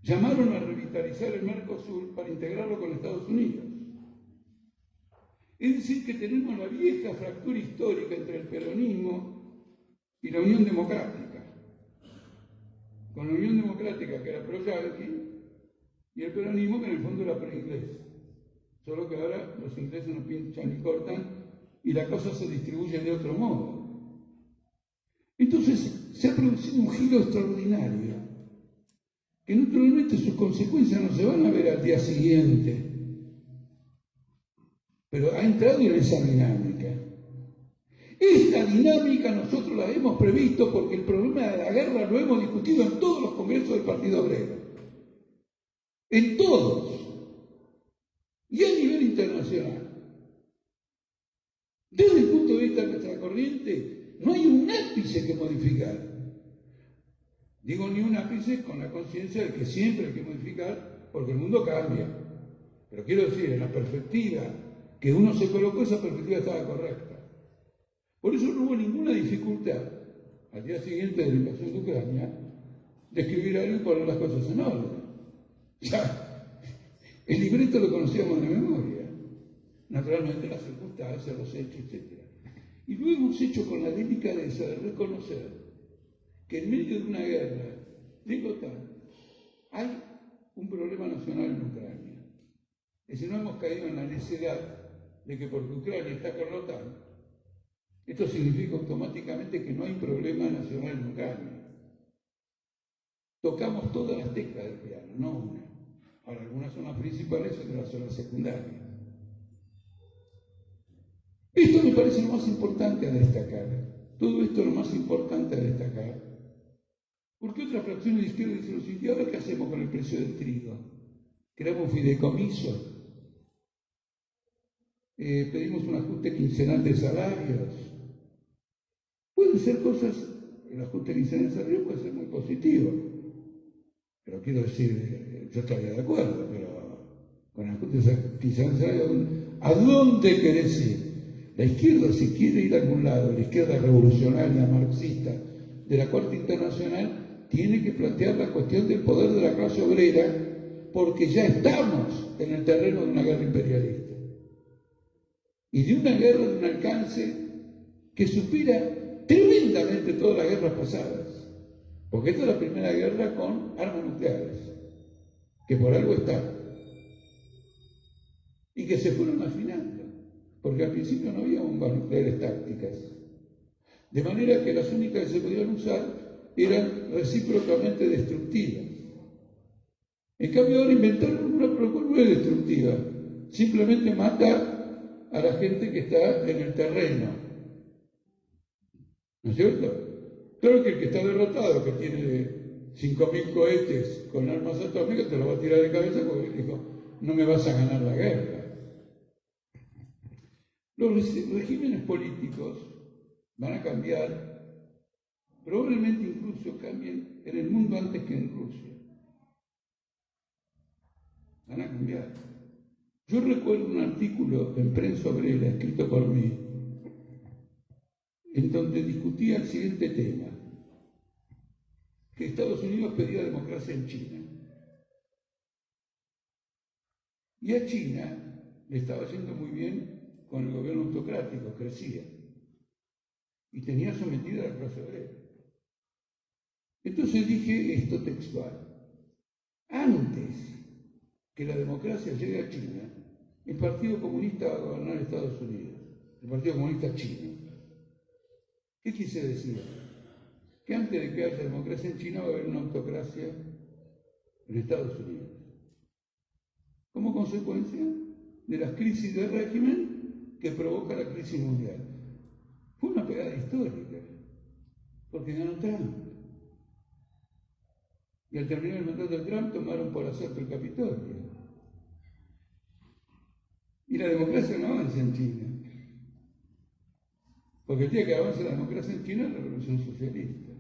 llamaron a revitalizar el Mercosur para integrarlo con Estados Unidos. Es decir, que tenemos la vieja fractura histórica entre el peronismo y la Unión Democrática. Con la Unión Democrática, que era pro-yanqui, y el peronismo, que en el fondo era pro-inglés. Solo que ahora los ingleses no pinchan ni cortan y la cosa se distribuye de otro modo. Entonces se ha producido un giro extraordinario, que naturalmente sus consecuencias no se van a ver al día siguiente, pero ha entrado en esa dinámica. Esta dinámica nosotros la hemos previsto porque el problema de la guerra lo hemos discutido en todos los congresos del Partido Obrero. En todos. Y a nivel internacional. Desde el punto de vista de nuestra corriente, no hay un ápice que modificar. Digo ni un ápice con la conciencia de que siempre hay que modificar porque el mundo cambia. Pero quiero decir, en la perspectiva que uno se colocó, esa perspectiva estaba correcta. Por eso no hubo ninguna dificultad, al día siguiente de la invasión de Ucrania, de escribir algo y poner las cosas en orden. Ya, el libreto lo conocíamos de memoria, naturalmente las circunstancias, los hechos, etc. Y lo hemos hecho con la delicadeza de reconocer que en medio de una guerra de la OTAN hay un problema nacional en Ucrania. Es decir, no hemos caído en la necedad de que porque Ucrania está con la OTAN, Esto significa automáticamente que no hay problema nacional en Ucrania. Tocamos todas las teclas del piano, no una. Ahora, algunas son las principales, otras son las secundarias. Esto me parece lo más importante a destacar. Todo esto es lo más importante a destacar. Porque otra fracción de la izquierda dice lo siguiente: ¿y ahora qué hacemos con el precio del trigo? ¿Creamos un fideicomiso? ¿Pedimos un ajuste quincenal de salarios? Pueden ser cosas, el ajuste quincenal de salarios puede ser muy positivo. Pero quiero decir, yo estaría de acuerdo, pero con el ajuste quincenal de salarios, ¿a dónde querés ir? La izquierda, si quiere ir a algún lado, la izquierda revolucionaria, marxista, de la Cuarta Internacional, tiene que plantear la cuestión del poder de la clase obrera, porque ya estamos en el terreno de una guerra imperialista. Y de una guerra de un alcance que supera tremendamente todas las guerras pasadas. Porque esta es la primera guerra con armas nucleares, que por algo está. Y que se fueron afinando, porque al principio no había bombas nucleares tácticas. De manera que las únicas que se podían usar eran recíprocamente destructivas. En cambio ahora inventaron una, pero no es destructiva, simplemente mata a la gente que está en el terreno. ¿No es cierto? Claro que el que está derrotado, que tiene 5.000 cohetes con armas atómicas, te lo va a tirar de cabeza porque dijo, no me vas a ganar la guerra. Los regímenes políticos van a cambiar, probablemente incluso cambien en el mundo antes que en Rusia. Van a cambiar. Yo recuerdo un artículo en Prensa Obrera escrito por mí, en donde discutía el siguiente tema: que Estados Unidos pedía democracia en China. Y a China le estaba yendo muy bien con el gobierno autocrático, crecía. Y tenía sometida a la clase obrera. Entonces dije esto textual: antes que la democracia llegue a China, el Partido Comunista va a gobernar Estados Unidos, el Partido Comunista chino. ¿Qué quise decir? Que antes de que haya democracia en China va a haber una autocracia en Estados Unidos. Como consecuencia de las crisis de régimen que provoca la crisis mundial. Fue una pegada histórica, porque ganó Trump. Y al terminar el mandato de Trump tomaron por asalto el Capitolio. Y la democracia no avanza en China. Porque el día que avance la democracia en China es la revolución socialista.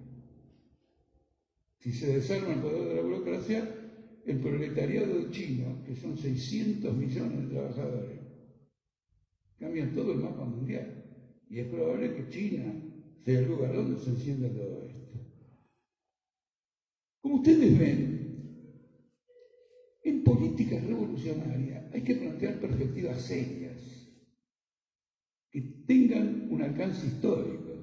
Si se desarma el poder de la burocracia, el proletariado chino, que son 600 millones de trabajadores, cambian todo el mapa mundial. Y es probable que China sea el lugar donde se encienda todo esto. Como ustedes ven, en políticas revolucionarias hay que plantear perspectivas serias, que tengan un alcance histórico.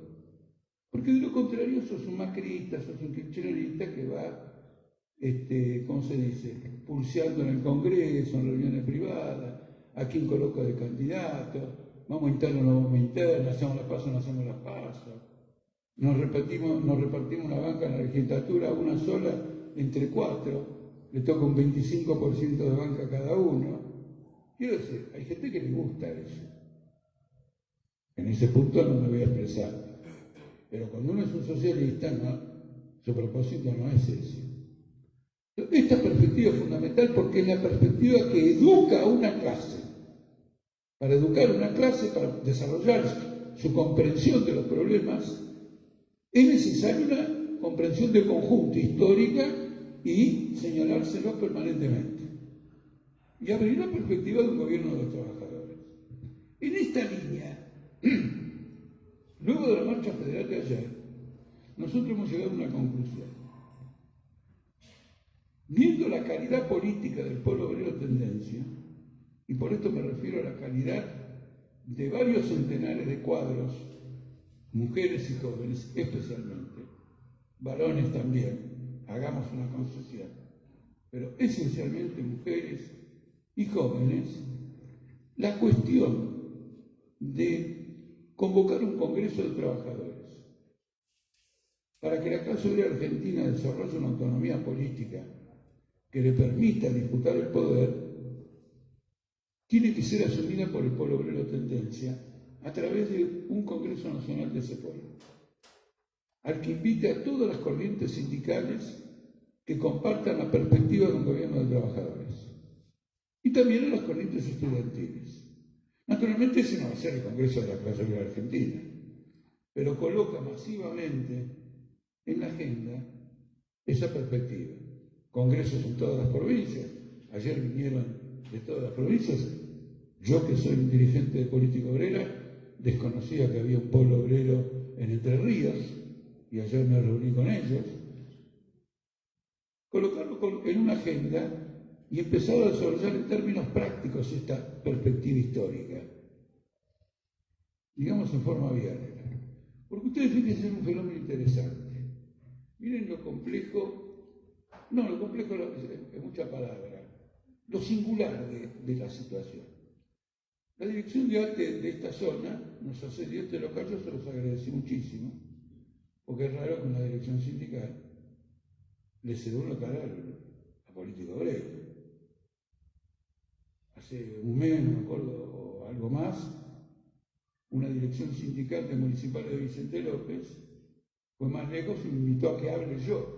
Porque de lo contrario sos un macrista, sos un kirchnerista que va, ¿cómo se dice?, pulseando en el Congreso, en reuniones privadas, a quién coloca de candidato, vamos interno, no vamos interno, hacemos las pasos, no hacemos las pasos. Nos repartimos la banca en la legislatura, una sola, entre 4, le toca un 25% de banca a cada uno. Quiero decir, hay gente que le gusta eso. En ese punto no me voy a expresar. Pero cuando uno es un socialista, no, su propósito no es ese. Esta perspectiva es fundamental porque es la perspectiva que educa a una clase. Para educar a una clase, para desarrollar su comprensión de los problemas, es necesaria una comprensión del conjunto histórica y señalárselos permanentemente. Y abrir la perspectiva de un gobierno de los trabajadores. En esta línea, luego de la marcha federal de ayer, nosotros hemos llegado a una conclusión. Viendo la calidad política del pueblo obrero tendencia, y por esto me refiero a la calidad de varios centenares de cuadros, mujeres y jóvenes especialmente, varones también, hagamos una concesión, pero esencialmente mujeres y jóvenes, la cuestión de convocar un Congreso de Trabajadores. Para que la clase obrera argentina desarrolle una autonomía política que le permita disputar el poder, tiene que ser asumida por el pueblo obrero tendencia a través de un Congreso Nacional de ese pueblo, al que invite a todas las corrientes sindicales que compartan la perspectiva de un gobierno de trabajadores, y también a las corrientes estudiantiles. Naturalmente ese no va a ser el Congreso de la clase obrera argentina, pero coloca masivamente en la agenda esa perspectiva. Congresos en todas las provincias. Ayer vinieron de todas las provincias. Yo, que soy un dirigente de política obrera, desconocía que había un polo obrero en Entre Ríos, y ayer me reuní con ellos. Colocarlo en una agenda y empezar a desarrollar en términos prácticos esta perspectiva histórica, digamos en forma abierta. Porque ustedes fíjense en un fenómeno interesante. Miren lo complejo, no, lo complejo es mucha palabra, lo singular de la situación. La dirección de arte de esta zona nos accedió este local, yo se los agradecí muchísimo, porque es raro que una dirección sindical le ceda un local a político obrero. Hace un mes, no me acuerdo, o algo más, una dirección sindical de municipal de Vicente López fue más lejos y me invitó a que hable yo.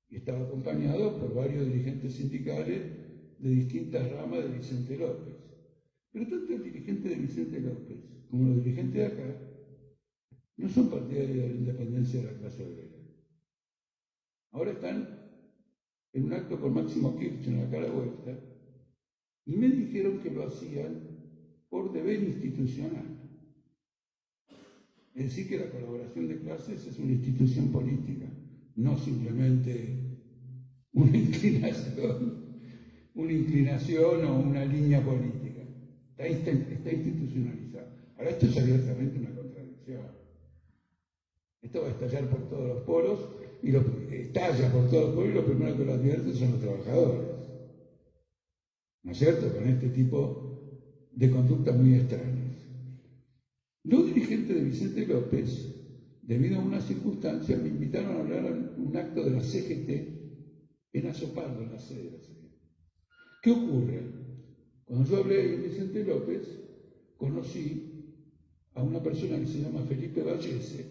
Y estaba acompañado por varios dirigentes sindicales de distintas ramas de Vicente López. Pero tanto el dirigente de Vicente López como los dirigentes de acá no son partidarios de la independencia de la clase obrera. Ahora están en un acto con Máximo Kirchner acá a la vuelta y me dijeron que lo hacían por deber institucional. Es decir, que la colaboración de clases es una institución política, no simplemente una inclinación o una línea política. Está institucionalizada. Ahora, esto es abiertamente una contradicción. Esto va a estallar por todos los polos, y estalla por todos los polos, y lo primero que lo advierten son los trabajadores. ¿No es cierto? Con este tipo de conductas muy extrañas. Los dirigentes de Vicente López, debido a una circunstancia, me invitaron a hablar en un acto de la CGT en Azopardo, en la sede de la CGT. ¿Qué ocurre? Cuando yo hablé de Vicente López, conocí a una persona que se llama Felipe Vallese,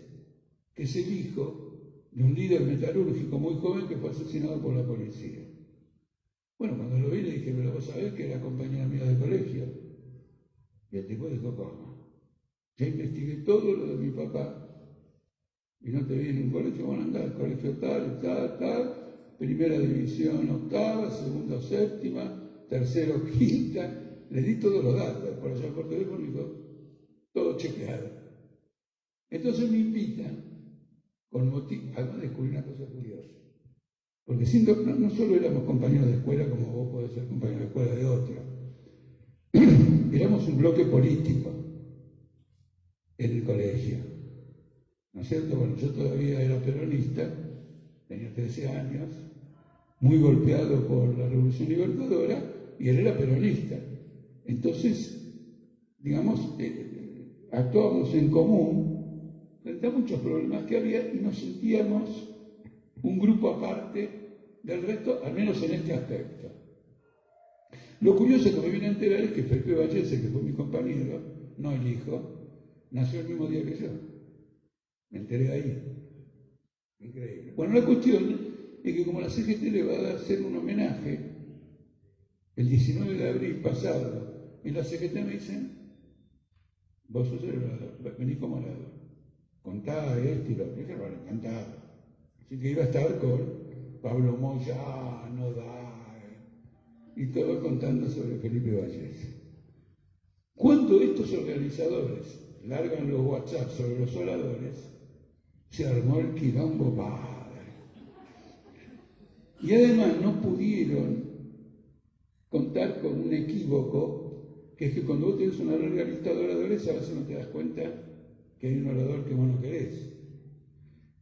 que es el hijo de un líder metalúrgico muy joven que fue asesinado por la policía. Bueno, cuando lo vi le dije, pero vos sabés que era compañera mía de colegio. Y el tipo dijo, ¿cómo? Ya investigué todo lo de mi papá y no te vi en un colegio. Bueno, andá al colegio tal, primera división octava, segunda séptima, tercero quinta. Le di todos los datos, por allá por teléfono y dijo, todo chequeado. Entonces me invitan, con motivo, además descubrí una cosa curiosa, porque no solo éramos compañeros de escuela como vos podés ser compañero de escuela de otro, éramos un bloque político en el colegio, ¿no es cierto? Bueno, yo todavía era peronista, tenía 13 años, muy golpeado por la Revolución Libertadora, y él era peronista. Entonces, digamos, actuábamos en común frente a muchos problemas que había y nos sentíamos un grupo aparte del resto, al menos en este aspecto. Lo curioso que me vine a enterar es que Felipe Vallese, que fue mi compañero, no el hijo, nació el mismo día que yo. Me enteré ahí. Increíble. Bueno, la cuestión es que como la CGT le va a hacer un homenaje el 19 de abril pasado, en la CGT me dicen, vos sos el orador, venís como orador. Contá esto y lo que dije, bueno, encantado. Así que iba a estar con Pablo Moyano, y todo contando sobre Felipe Vallese. Cuando estos organizadores largan los WhatsApp sobre los oradores, se armó el quilombo padre. Y además no pudieron contar con un equívoco, que es que cuando vos tenés una larga lista de oradores, a veces no te das cuenta que hay un orador que vos no querés.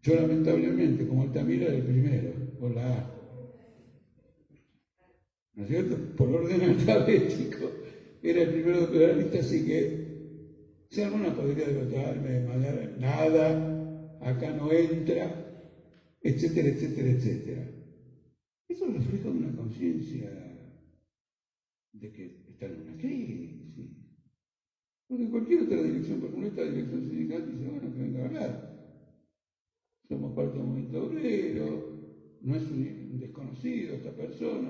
Yo lamentablemente, como Altamira, era el primero, por la A. ¿No es cierto? Por orden alfabético, era el primero de la lista, así que Si alguna podría debatirme, mandar nada, acá no entra, etcétera, etcétera, etcétera. Eso refleja una conciencia de que está en una crisis. Porque cualquier otra dirección, por ejemplo, esta dirección sindical dice, bueno, que venga a hablar. Somos parte del movimiento obrero, no es un desconocido esta persona,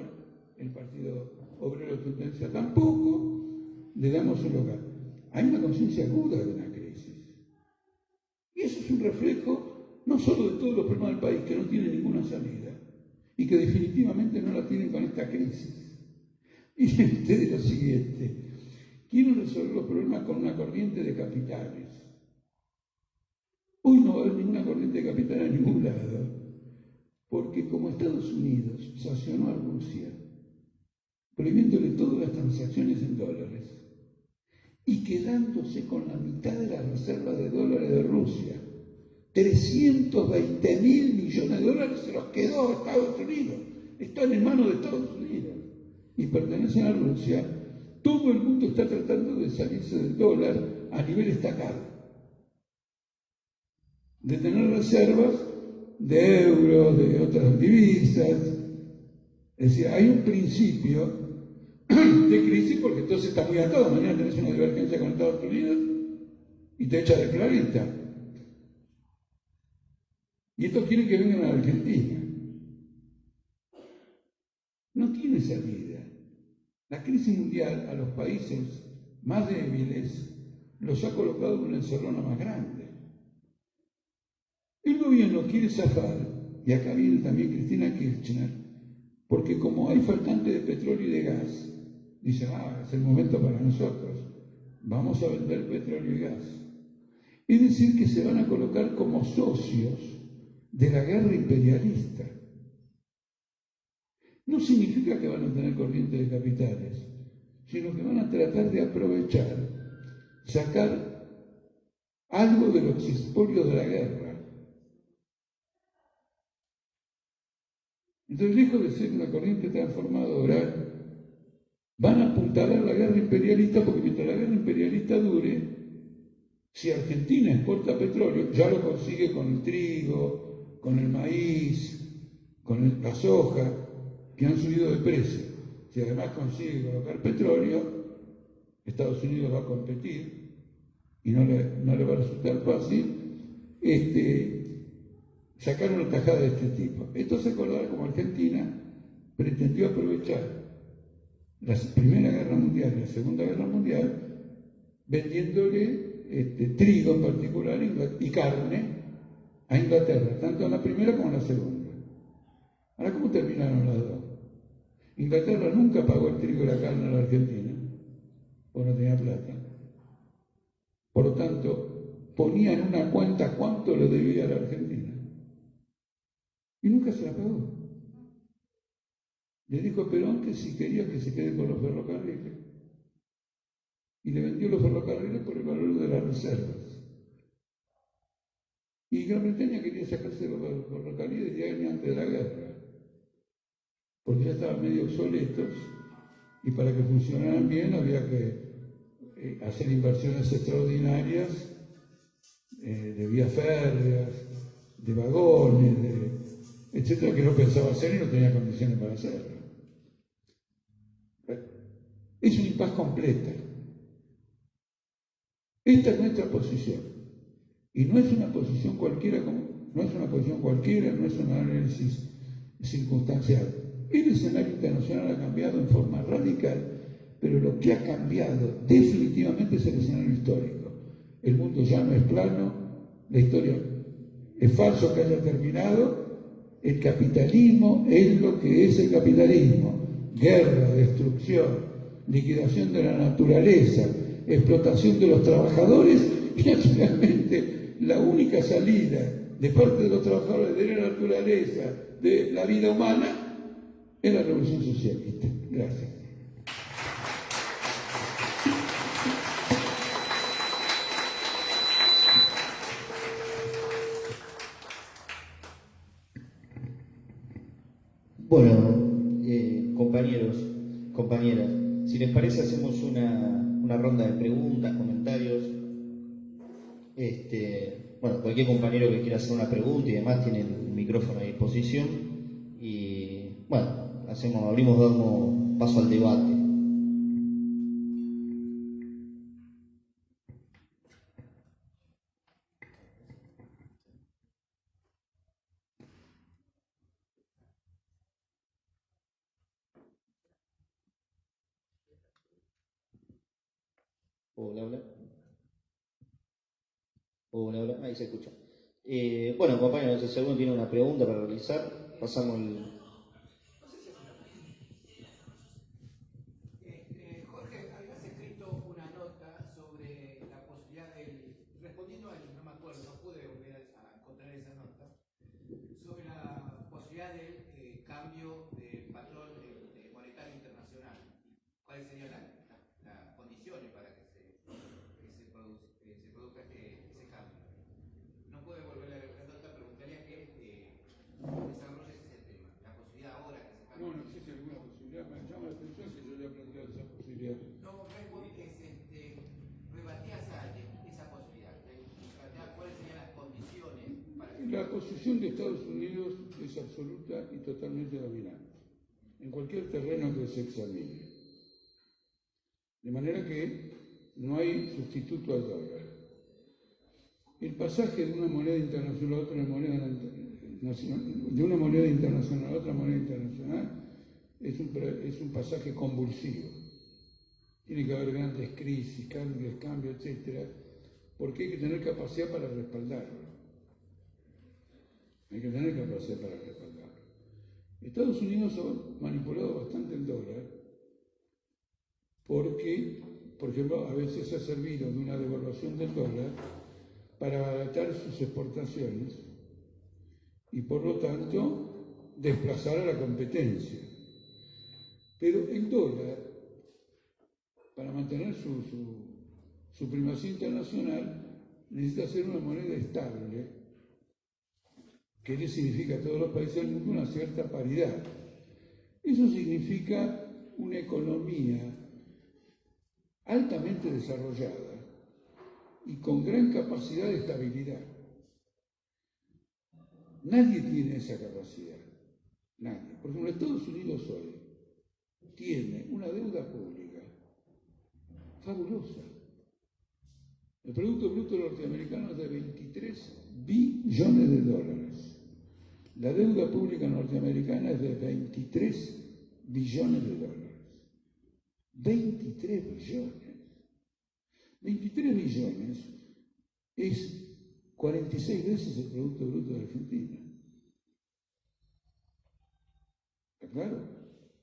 el Partido Obrero Tendencia tampoco, le damos un lugar. Hay una conciencia aguda de una crisis. Y eso es un reflejo no solo de todos los problemas del país, que no tienen ninguna salida, y que definitivamente no la tienen con esta crisis. Y ustedes lo siguiente, quieren resolver los problemas con una corriente de capitales. Hoy no va a haber ninguna corriente de capital a ningún lado, porque como Estados Unidos sancionó a Rusia, prohibiéndole todas las transacciones en dólares, y quedándose con la mitad de la reserva de dólares de Rusia, 320.000 millones de dólares se los quedó a Estados Unidos, están en manos de Estados Unidos, y pertenecen a Rusia. Todo el mundo está tratando de salirse del dólar a nivel estatal, de tener reservas de euros, de otras divisas. Es decir, hay un principio de crisis porque entonces está muy atado. Mañana tenés una divergencia con Estados Unidos y te echa del planeta. Y estos quieren que vengan a la Argentina. No tiene salida. La crisis mundial a los países más débiles los ha colocado en una encerrona más grande. El gobierno quiere zafar, y acá viene también Cristina Kirchner, porque como hay faltante de petróleo y de gas, dice, es el momento para nosotros, vamos a vender petróleo y gas. Es decir, que se van a colocar como socios de la guerra imperialista. No significa que van a tener corriente de capitales, sino que van a tratar de aprovechar, sacar algo de los expolios de la guerra. Entonces, lejos de ser una corriente transformadora, van a apuntalar la guerra imperialista, porque mientras la guerra imperialista dure, si Argentina exporta petróleo, ya lo consigue con el trigo, con el maíz, con la soja, que han subido de precio. Si además consigue colocar petróleo, Estados Unidos va a competir y no le va a resultar fácil sacar una tajada de este tipo. Esto se acordará como Argentina pretendió aprovechar la Primera Guerra Mundial y la Segunda Guerra Mundial vendiéndole trigo en particular y carne a Inglaterra, tanto en la primera como en la segunda. Ahora, ¿cómo terminaron las dos? Inglaterra nunca pagó el trigo y la carne a la Argentina, porque no tenía plata. Por lo tanto, ponía en una cuenta cuánto le debía a la Argentina. Y nunca se la pagó. Le dijo a Perón que si quería que se quede con los ferrocarriles. Y le vendió los ferrocarriles por el valor de las reservas. Y Gran Bretaña quería sacarse los ferrocarriles 10 años antes de la guerra, porque ya estaban medio obsoletos y para que funcionaran bien había que hacer inversiones extraordinarias de vías férreas, de vagones, etcétera, que no pensaba hacer y no tenía condiciones para hacerlo. Es una impas completa. Esta es nuestra posición. Y no es una posición cualquiera, no es un análisis circunstancial. El escenario internacional ha cambiado en forma radical, pero lo que ha cambiado definitivamente es el escenario histórico. El mundo ya no es plano, la historia es falso que haya terminado, el capitalismo es lo que es el capitalismo: guerra, destrucción, liquidación de la naturaleza, explotación de los trabajadores y naturalmente la única salida de parte de los trabajadores de la naturaleza, de la vida humana, es la revolución socialista. Gracias. Bueno, compañeros, compañeras, si les parece hacemos una ronda de preguntas, comentarios Bueno, cualquier compañero que quiera hacer una pregunta y demás tiene el micrófono a disposición. Y bueno, abrimos, damos paso al debate. Hola, hola. Hola, hola. Ahí se escucha. Bueno, compañeros, si alguno tiene una pregunta para realizar, pasamos el... Jorge, habías escrito una nota sobre la posibilidad respondiendo a alguien, no me acuerdo, no pude volver a encontrar esa nota, sobre la posibilidad del cambio de patrón monetario internacional. ¿Cuáles serían las condiciones para que se produzca ese cambio? No pude volver a leer la nota, pero me gustaría que desarrolles ese tema, la posibilidad ahora que se cambie. No existe alguna posibilidad. Me llama la atención que yo haya planteado esa posibilidad. No, rebatías a alguien esa posibilidad. ¿Cuáles serían las condiciones para que... La posición de Estados Unidos es absoluta y totalmente dominante, en cualquier terreno que se examine. De manera que no hay sustituto al dólar. El pasaje de una moneda internacional a otra moneda nacional, de una moneda internacional a otra moneda internacional, es un pasaje convulsivo. Tiene que haber grandes crisis, cambios, etc., porque hay que tener capacidad para respaldarlo. Hay que tener capacidad para respaldarlo. Estados Unidos ha manipulado bastante el dólar porque, por ejemplo, a veces ha servido de una devaluación del dólar para abaratar sus exportaciones y, por lo tanto, desplazar a la competencia. Pero el dólar, para mantener su primacía internacional, necesita ser una moneda estable, que significa a todos los países del mundo una cierta paridad. Eso significa una economía altamente desarrollada y con gran capacidad de estabilidad. Nadie tiene esa capacidad, nadie. Por ejemplo, Estados Unidos hoy tiene una deuda pública fabulosa. El Producto Bruto norteamericano es de 23 billones de dólares. La deuda pública norteamericana es de 23 billones de dólares. 23 billones. 23 billones es 46 veces el Producto Bruto de Argentina. ¿Está claro?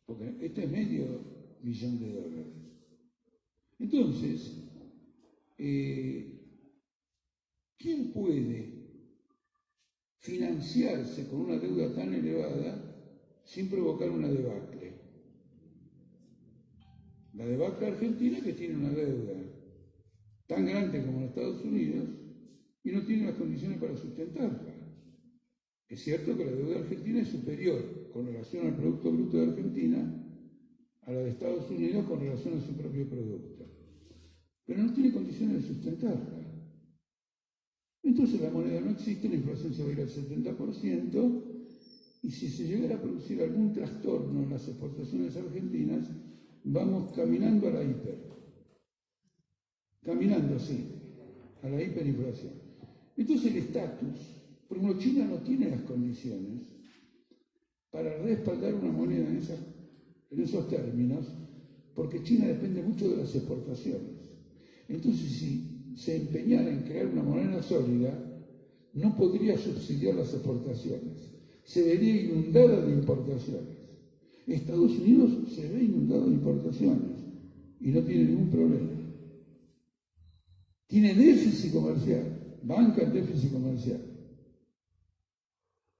Porque este es medio billón de dólares. Entonces, ¿quién puede financiarse con una deuda tan elevada sin provocar una debacle? La debacle argentina, que tiene una deuda tan grande como en Estados Unidos y no tiene las condiciones para sustentarla. Es cierto que la deuda argentina es superior con relación al Producto Bruto de Argentina a la de Estados Unidos con relación a su propio producto, pero no tiene condiciones de sustentarla. Entonces la moneda no existe, la inflación se va a ir al 70%, y si se llegara a producir algún trastorno en las exportaciones argentinas, vamos caminando a la caminando así, a la hiperinflación. Entonces el estatus, por ejemplo, China no tiene las condiciones para respaldar una moneda en esos términos, porque China depende mucho de las exportaciones. Entonces, si se empeñara en crear una moneda sólida, no podría subsidiar las exportaciones. Se vería inundada de importaciones. Estados Unidos se ve inundado de importaciones y no tiene ningún problema. Tiene déficit comercial, banca el déficit comercial.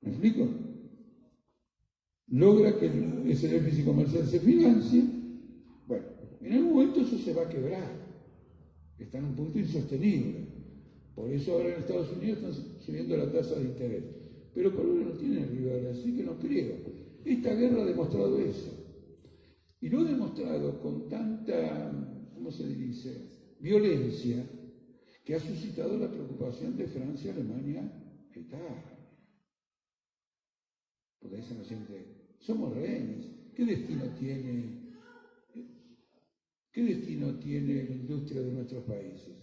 ¿Me explico? Logra que ese déficit comercial se financie. Bueno, en algún momento eso se va a quebrar. Está en un punto insostenible. Por eso ahora en Estados Unidos están subiendo la tasa de interés. Pero Colombia no tiene rivales, así que no creo. Esta guerra ha demostrado eso. Y lo ha demostrado con tanta, ¿cómo se dice?, violencia, que ha suscitado la preocupación de Francia, Alemania e Italia. Porque dicen la gente, somos rehenes, ¿qué destino tiene la industria de nuestros países?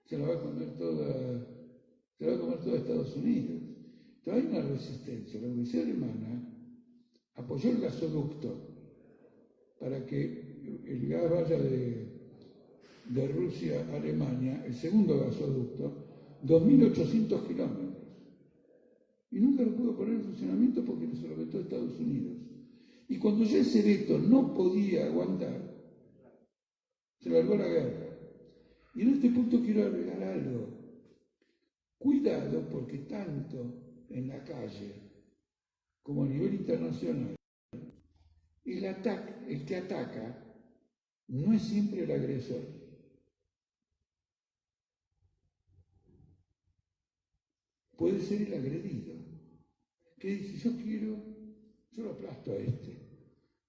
Se la va a comer toda Estados Unidos. Pero hay una resistencia. La Universidad Alemana apoyó el gasoducto para que el gas vaya de Rusia a Alemania, el segundo gasoducto, 2.800 kilómetros. Y nunca lo pudo poner en funcionamiento porque se lo vetó Estados Unidos. Y cuando ya ese veto no podía aguantar, se largó la guerra. Y en este punto quiero agregar algo. Cuidado, porque tanto en la calle como a nivel internacional, el que ataca no es siempre el agresor. Puede ser el agredido, que dice, yo lo aplasto a este,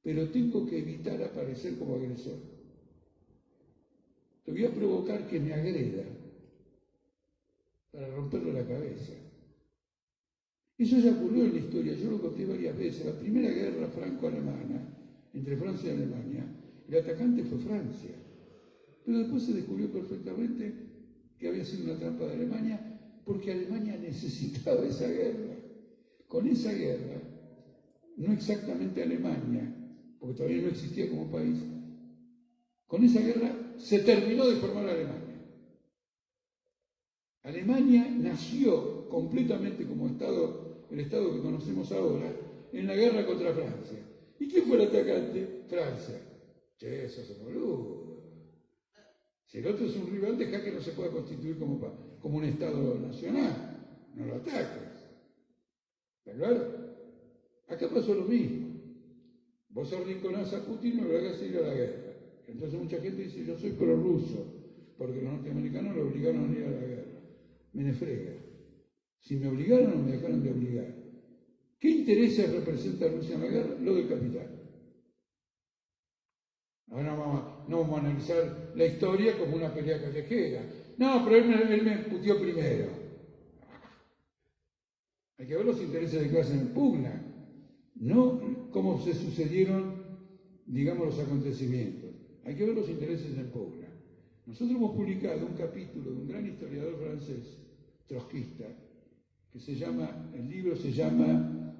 pero tengo que evitar aparecer como agresor. Te voy a provocar que me agreda para romperle la cabeza. Eso ya ocurrió en la historia, yo lo conté varias veces. La primera guerra franco-alemana, entre Francia y Alemania, el atacante fue Francia. Pero después se descubrió perfectamente que había sido una trampa de Alemania, porque Alemania necesitaba esa guerra. Con esa guerra, no exactamente Alemania, porque todavía no existía como país, con esa guerra se terminó de formar Alemania. Alemania nació completamente como Estado, el Estado que conocemos ahora, en la guerra contra Francia. ¿Y quién fue el atacante? Francia. Che, eso es boludo. Si el otro es un rival, deja que no se pueda constituir como un Estado nacional. No lo ataques. ¿Está claro? Acá pasó lo mismo. Vos arrinconás a Putin y me lo hagas ir a la guerra. Entonces mucha gente dice, yo soy prorruso, porque los norteamericanos lo obligaron a ir a la guerra. Me frega. Si me obligaron o me dejaron de obligar. ¿Qué intereses representa Rusia en la guerra? Lo del capital. Ahora no vamos a analizar la historia como una pelea callejera. No, pero él me puteó primero. Hay que ver los intereses de clase en pugna, no cómo se sucedieron, digamos, los acontecimientos. Hay que ver los intereses en pugna. Nosotros hemos publicado un capítulo de un gran historiador francés, trotskista, que el libro se llama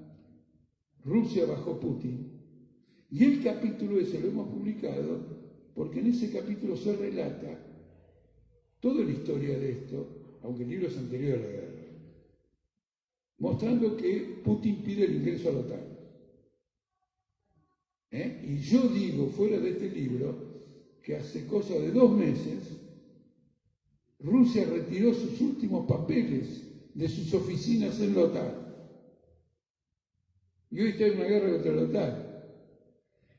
Rusia bajo Putin. Y el capítulo ese lo hemos publicado porque en ese capítulo se relata toda la historia de esto, aunque el libro es anterior a la guerra, mostrando que Putin pide el ingreso a la OTAN. Y yo digo, fuera de este libro, que hace cosa de 2 meses, Rusia retiró sus últimos papeles de sus oficinas en la OTAN. Y hoy está en una guerra contra la OTAN.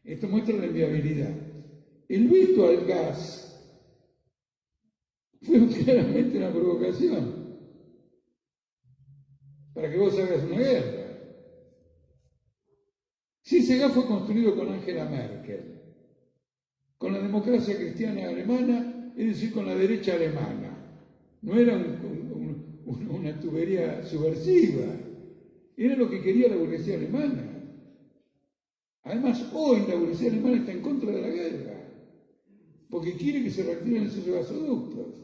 Esto muestra la inviabilidad. El veto al gas fue claramente una provocación para que vos hagas una guerra. Si ese gas fue construido con Angela Merkel, con la democracia cristiana alemana, es decir, con la derecha alemana, no era una tubería subversiva, era lo que quería la burguesía alemana. Además, hoy la burguesía alemana está en contra de la guerra, porque quiere que se reactiven esos gasoductos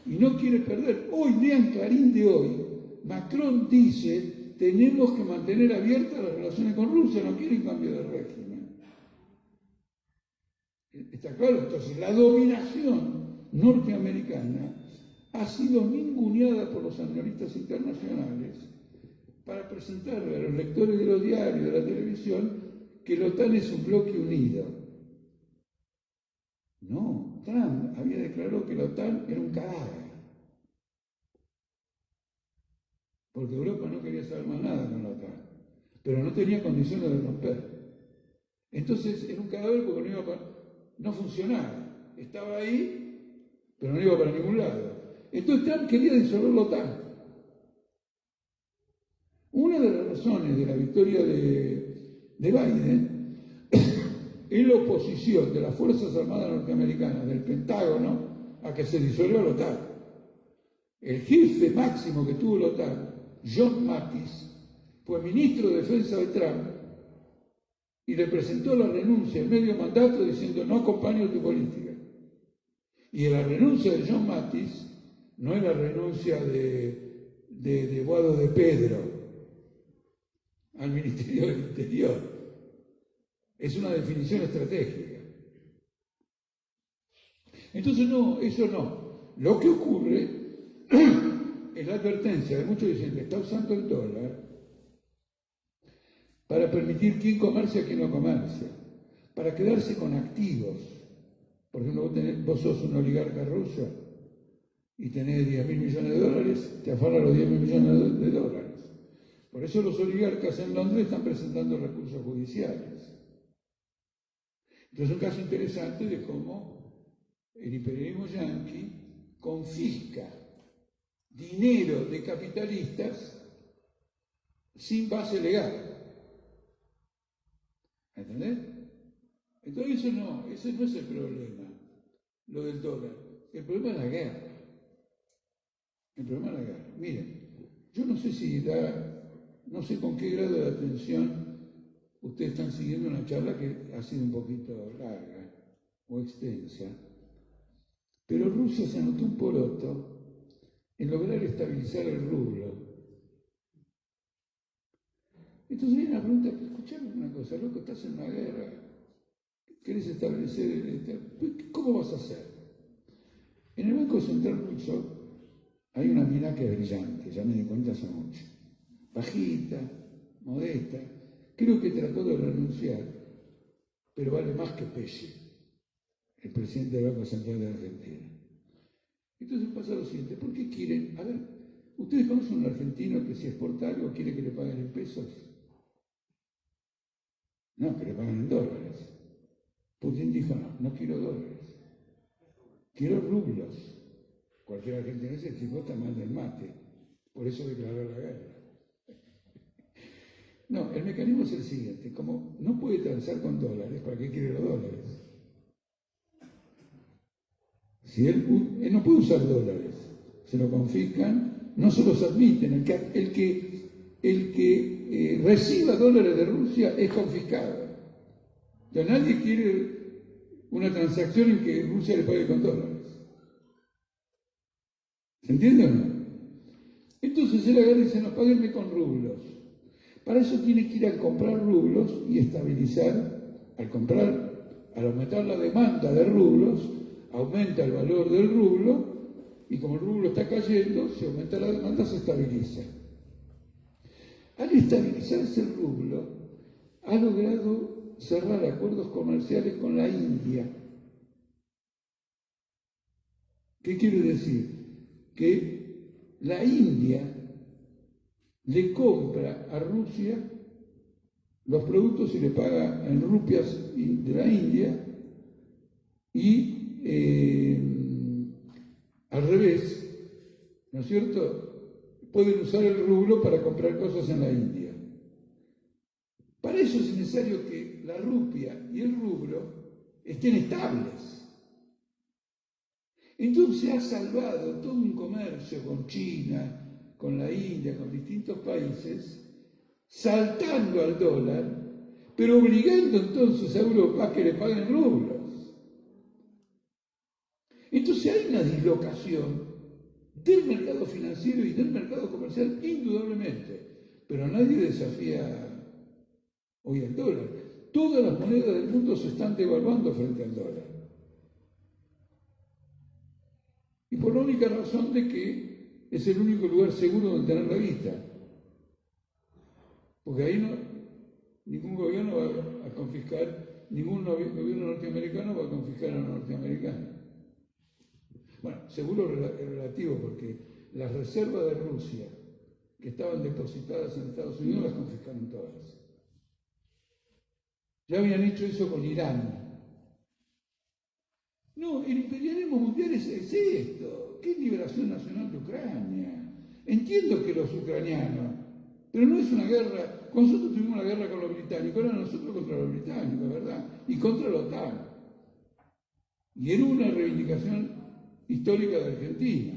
y no quiere perder. Hoy, lean Clarín de hoy, Macron dice, tenemos que mantener abiertas las relaciones con Rusia, no quiere un cambio de régimen. ¿Está claro? Entonces, la dominación norteamericana ha sido ninguneada por los analistas internacionales para presentarle a los lectores de los diarios, de la televisión, que la OTAN es un bloque unido. No, Trump había declarado que la OTAN era un cadáver. Porque Europa no quería saber más nada con la OTAN, pero no tenía condiciones de romper. Entonces era un cadáver porque no funcionaba. Estaba ahí, pero no iba para ningún lado. Entonces Trump quería disolver la OTAN. Una de las razones de la victoria de Biden es la oposición de las Fuerzas Armadas norteamericanas, del Pentágono, a que se disuelva la OTAN. el jefe máximo que tuvo la OTAN, John Mattis, fue ministro de Defensa de Trump y le presentó la renuncia en medio mandato diciendo no acompaño tu política. Y la renuncia de John Mattis no es la renuncia de Guado de Pedro al Ministerio del Interior. Es una definición estratégica. Entonces no, eso no. Lo que ocurre es la advertencia de muchos dicen que está usando el dólar para permitir quién comercia y quién no comercia, para quedarse con activos. Por ejemplo, vos sos un oligarca ruso y tenés 10.000 millones de dólares, te afanan los 10.000 millones de dólares. Por eso los oligarcas en Londres están presentando recursos judiciales. Entonces es un caso interesante de cómo el imperialismo yanqui confisca dinero de capitalistas sin base legal. ¿Entendés? Entonces ese no es el problema, lo del dólar. El problema es la guerra. El problema es la guerra. Miren, yo no sé no sé con qué grado de atención ustedes están siguiendo una charla que ha sido un poquito larga o extensa, pero Rusia se anotó un poroto en lograr estabilizar el rublo. Entonces viene la pregunta, escuchame una cosa, loco, estás en una guerra, querés establecer, ¿cómo vas a hacer? En el Banco Central Ruso hay una mina que es brillante, ya me di cuenta hace mucho, bajita, modesta, creo que trató de renunciar, pero vale más que Pelle, el presidente del Banco Central de Argentina. Entonces pasa lo siguiente, ¿por qué quieren? A ver, ¿ustedes conocen a un argentino que si exporta algo quiere que le paguen en pesos? No, que le paguen en dólares. Putin dijo, no quiero dólares, quiero rublos. Cualquier argentino dice, el tipo está mal del mate, por eso declaró la guerra. No, el mecanismo es el siguiente, como no puede transar con dólares, ¿para qué quiere los dólares? Si él no puede usar dólares, se lo confiscan, no se los admiten, el que reciba dólares de Rusia es confiscado. Entonces nadie quiere una transacción en que Rusia le pague con dólares. ¿Se entiende o no? Entonces él agarra y dice, no, páguenme con rublos. Para eso tiene que ir a comprar rublos y estabilizar, al aumentar la demanda de rublos, aumenta el valor del rublo y como el rublo está cayendo, si aumenta la demanda se estabiliza. Al estabilizarse el rublo, ha logrado cerrar acuerdos comerciales con la India. ¿Qué quiere decir? Que la India le compra a Rusia los productos y le paga en rupias de la India y al revés, ¿no es cierto? Pueden usar el rublo para comprar cosas en la India. Para eso es necesario que la rupia y el rublo estén estables. Entonces ha salvado todo un comercio con China, con la India, con distintos países, saltando al dólar, pero obligando entonces a Europa a que le paguen rublos. Entonces hay una dislocación del mercado financiero y del mercado comercial, indudablemente, pero nadie desafía hoy el dólar. Todas las monedas del mundo se están devaluando frente al dólar. Y por la única razón de que es el único lugar seguro donde tener la guita. Porque ahí ningún gobierno va a confiscar, ningún gobierno norteamericano va a confiscar a los norteamericanos. Bueno, seguro es relativo porque las reservas de Rusia que estaban depositadas en Estados Unidos las confiscaron todas. Ya habían hecho eso con Irán. No, el imperialismo mundial es esto. ¿Qué es liberación nacional de Ucrania? Entiendo que los ucranianos, pero no es una guerra. Nosotros tuvimos una guerra con los británicos, ahora nosotros contra los británicos, ¿verdad? Y contra la OTAN. Y era una reivindicación histórica de Argentina.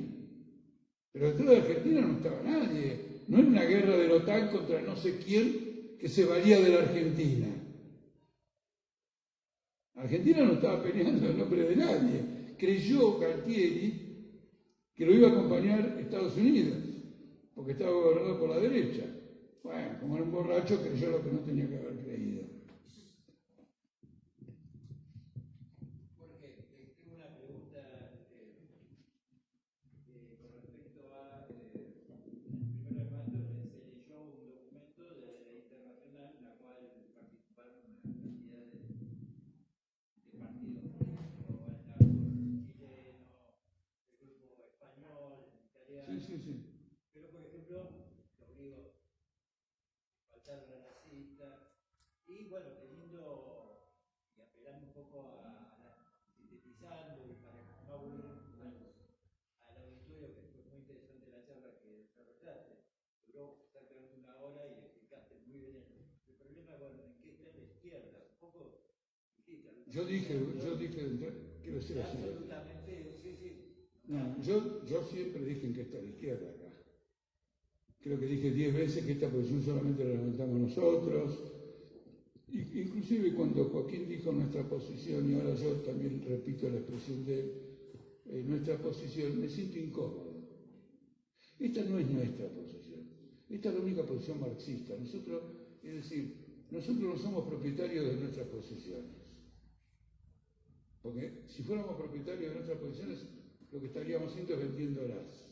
Pero detrás de Argentina no estaba nadie. No era una guerra de la OTAN contra no sé quién que se valía de la Argentina. Argentina no estaba peleando en nombre de nadie. Creyó Galtieri que lo iba a acompañar Estados Unidos, porque estaba gobernado por la derecha. Bueno, como era un borracho, creyó lo que no tenía que haber creído. Jorge, tengo una pregunta con respecto a, en primer remate, se leyó un documento de la internacional en la cual participaron una cantidad de partidos políticos, el grupo chileno, el grupo español, el italiano. Sí. Pero, por ejemplo, los griegos faltaron a la cita y, bueno, teniendo y apelando un poco sintetizando y para no aburrir al auditorio, que fue muy interesante la charla que desarrollaste. Duró exactamente una hora y explicaste muy bien el problema, bueno, en qué está la izquierda. Un poco dijiste. Yo dije, quiero decir así. Absolutamente, sí. No, yo siempre dije en qué está la izquierda acá. Creo que dije 10 veces que esta posición solamente la levantamos nosotros. Inclusive cuando Joaquín dijo nuestra posición, y ahora yo también repito la expresión de él, nuestra posición, me siento incómodo. Esta no es nuestra posición. Esta es la única posición marxista. Nosotros no somos propietarios de nuestras posiciones. Porque si fuéramos propietarios de nuestras posiciones, lo que estaríamos haciendo es vendiéndolas.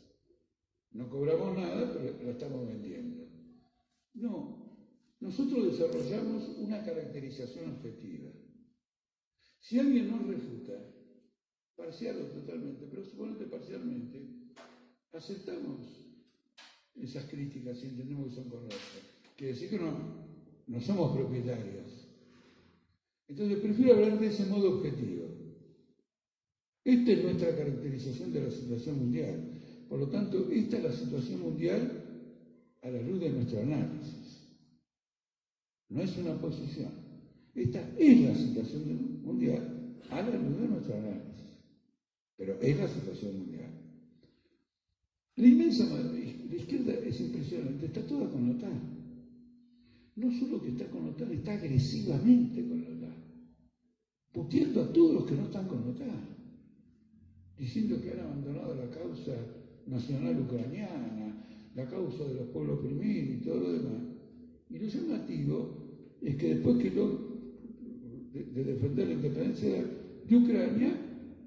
No cobramos nada, pero la estamos vendiendo. No, nosotros desarrollamos una caracterización objetiva. Si alguien nos refuta, parcial o totalmente, pero suponete parcialmente, aceptamos esas críticas si entendemos que son correctas. Quiere decir que no somos propietarios. Entonces prefiero hablar de ese modo objetivo. Esta es nuestra caracterización de la situación mundial. Por lo tanto, esta es la situación mundial a la luz de nuestro análisis. No es una posición. Esta es la situación mundial a la luz de nuestro análisis. Pero es la situación mundial. La inmensa mayoría, la izquierda es impresionante, está toda con la OTAN. No solo que está con la OTAN, está agresivamente con la OTAN. Puteando a todos los que no están con la OTAN. Diciendo que han abandonado la causa nacional ucraniana, la causa de los pueblos oprimidos y todo lo demás. Y lo llamativo es que después que de defender la independencia de Ucrania,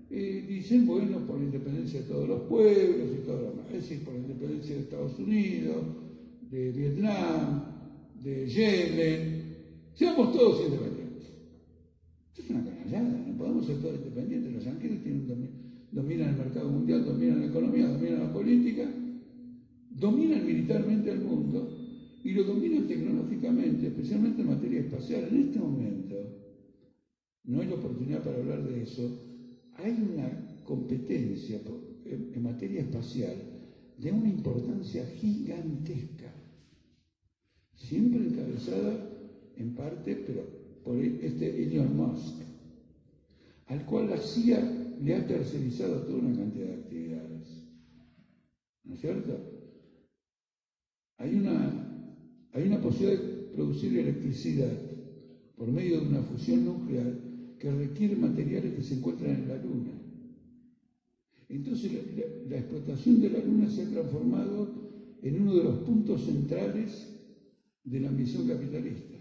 dicen, bueno, por la independencia de todos los pueblos y todo lo demás. Es decir, por la independencia de Estados Unidos, de Vietnam, de Yemen. Seamos todos independientes. Esto es una canallada, no podemos ser todos independientes. Los yanqueros dominan el mercado mundial, dominan la economía, dominan la política, dominan militarmente el mundo y lo dominan tecnológicamente, especialmente en materia espacial. En este momento, no hay la oportunidad para hablar de eso, hay una competencia en materia espacial de una importancia gigantesca, siempre encabezada en parte, pero por Elon Musk, al cual la CIA le ha tercerizado toda una cantidad de actividades. ¿No es cierto? Hay una posibilidad de producir electricidad por medio de una fusión nuclear que requiere materiales que se encuentran en la Luna. Entonces la explotación de la Luna se ha transformado en uno de los puntos centrales de la ambición capitalista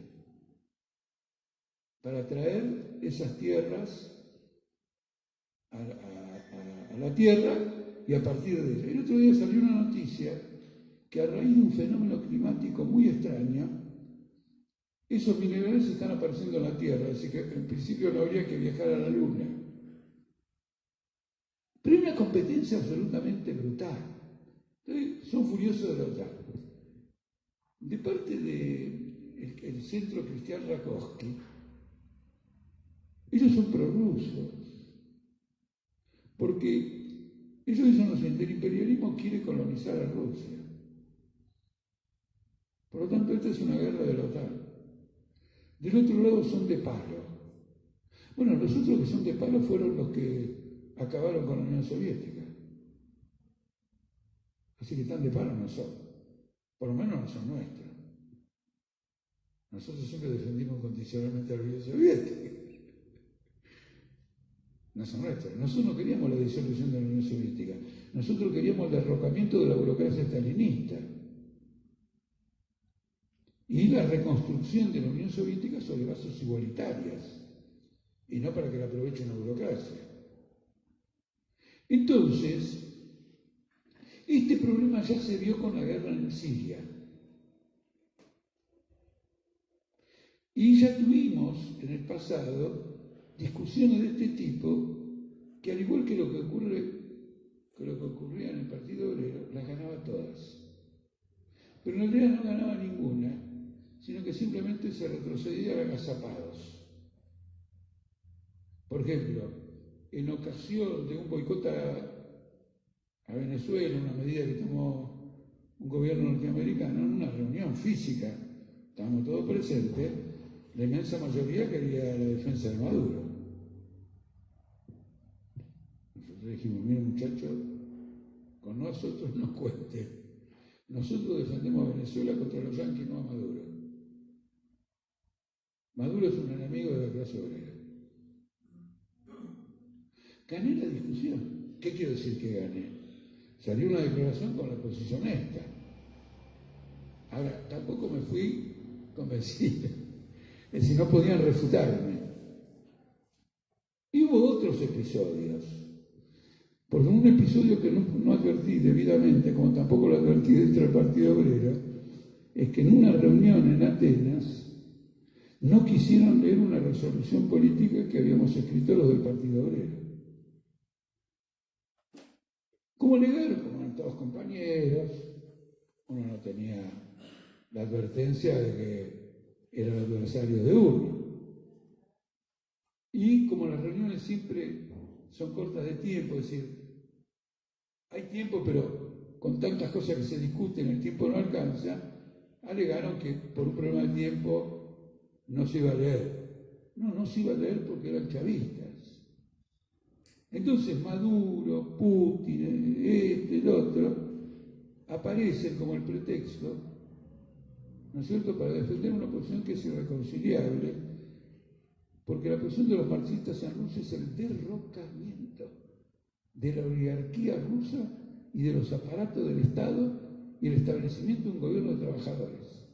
para traer esas tierras a la Tierra y a partir de ella. El otro día salió una noticia que a raíz de un fenómeno climático muy extraño, esos minerales están apareciendo en la Tierra, así que en principio no habría que viajar a la Luna. Pero hay una competencia absolutamente brutal. Entonces, son furiosos de la OTAN. De parte del centro cristiano Rakowski, ellos son prorrusos. Porque ellos dicen lo siguiente, el imperialismo quiere colonizar a Rusia. Por lo tanto, esta es una guerra de la OTAN. Del otro lado son de palo. Bueno, los otros que son de palo fueron los que acabaron con la Unión Soviética. Los Así que tan de paro no son. Por lo menos no son nuestros. Nosotros siempre defendimos incondicionalmente a la Unión Soviética. No son nuestros. Nosotros no queríamos la disolución de la Unión Soviética. Nosotros queríamos el derrocamiento de la burocracia stalinista y la reconstrucción de la Unión Soviética sobre bases igualitarias, y no para que la aproveche una burocracia. Entonces, este problema ya se vio con la guerra en Siria. Y ya tuvimos en el pasado discusiones de este tipo que, al igual que lo que ocurría en el Partido Obrero, las ganaba todas. Pero en realidad no ganaba ninguna, sino que simplemente se retrocedía agazapados. Por ejemplo, en ocasión de un boicot a Venezuela, una medida que tomó un gobierno norteamericano, en una reunión física, estábamos todos presentes, la inmensa mayoría quería la defensa de Maduro. Nosotros dijimos, miren muchachos, con nosotros no cuente. Nosotros defendemos a Venezuela contra los yanquis, no a Maduro. Maduro es un enemigo de la clase obrera. Gané la discusión. ¿Qué quiero decir que gané? Salió una declaración con la posición esta. Ahora, tampoco me fui convencido. Es decir, no podían refutarme. Y hubo otros episodios. Porque un episodio que no advertí debidamente, como tampoco lo advertí dentro del Partido Obrero, es que en una reunión en Atenas no quisieron leer una resolución política que habíamos escrito los del Partido Obrero. ¿Cómo leer? Como eran todos compañeros, uno no tenía la advertencia de que era el adversario de uno. Y como las reuniones siempre son cortas de tiempo, es decir, hay tiempo, pero con tantas cosas que se discuten, el tiempo no alcanza, alegaron que por un problema de tiempo no se iba a leer. No se iba a leer porque eran chavistas. Entonces Maduro, Putin, el otro, aparecen como el pretexto, ¿no es cierto?, para defender una posición que es irreconciliable, porque la posición de los marxistas en Rusia es el derrocamiento de la oligarquía rusa y de los aparatos del Estado y el establecimiento de un gobierno de trabajadores.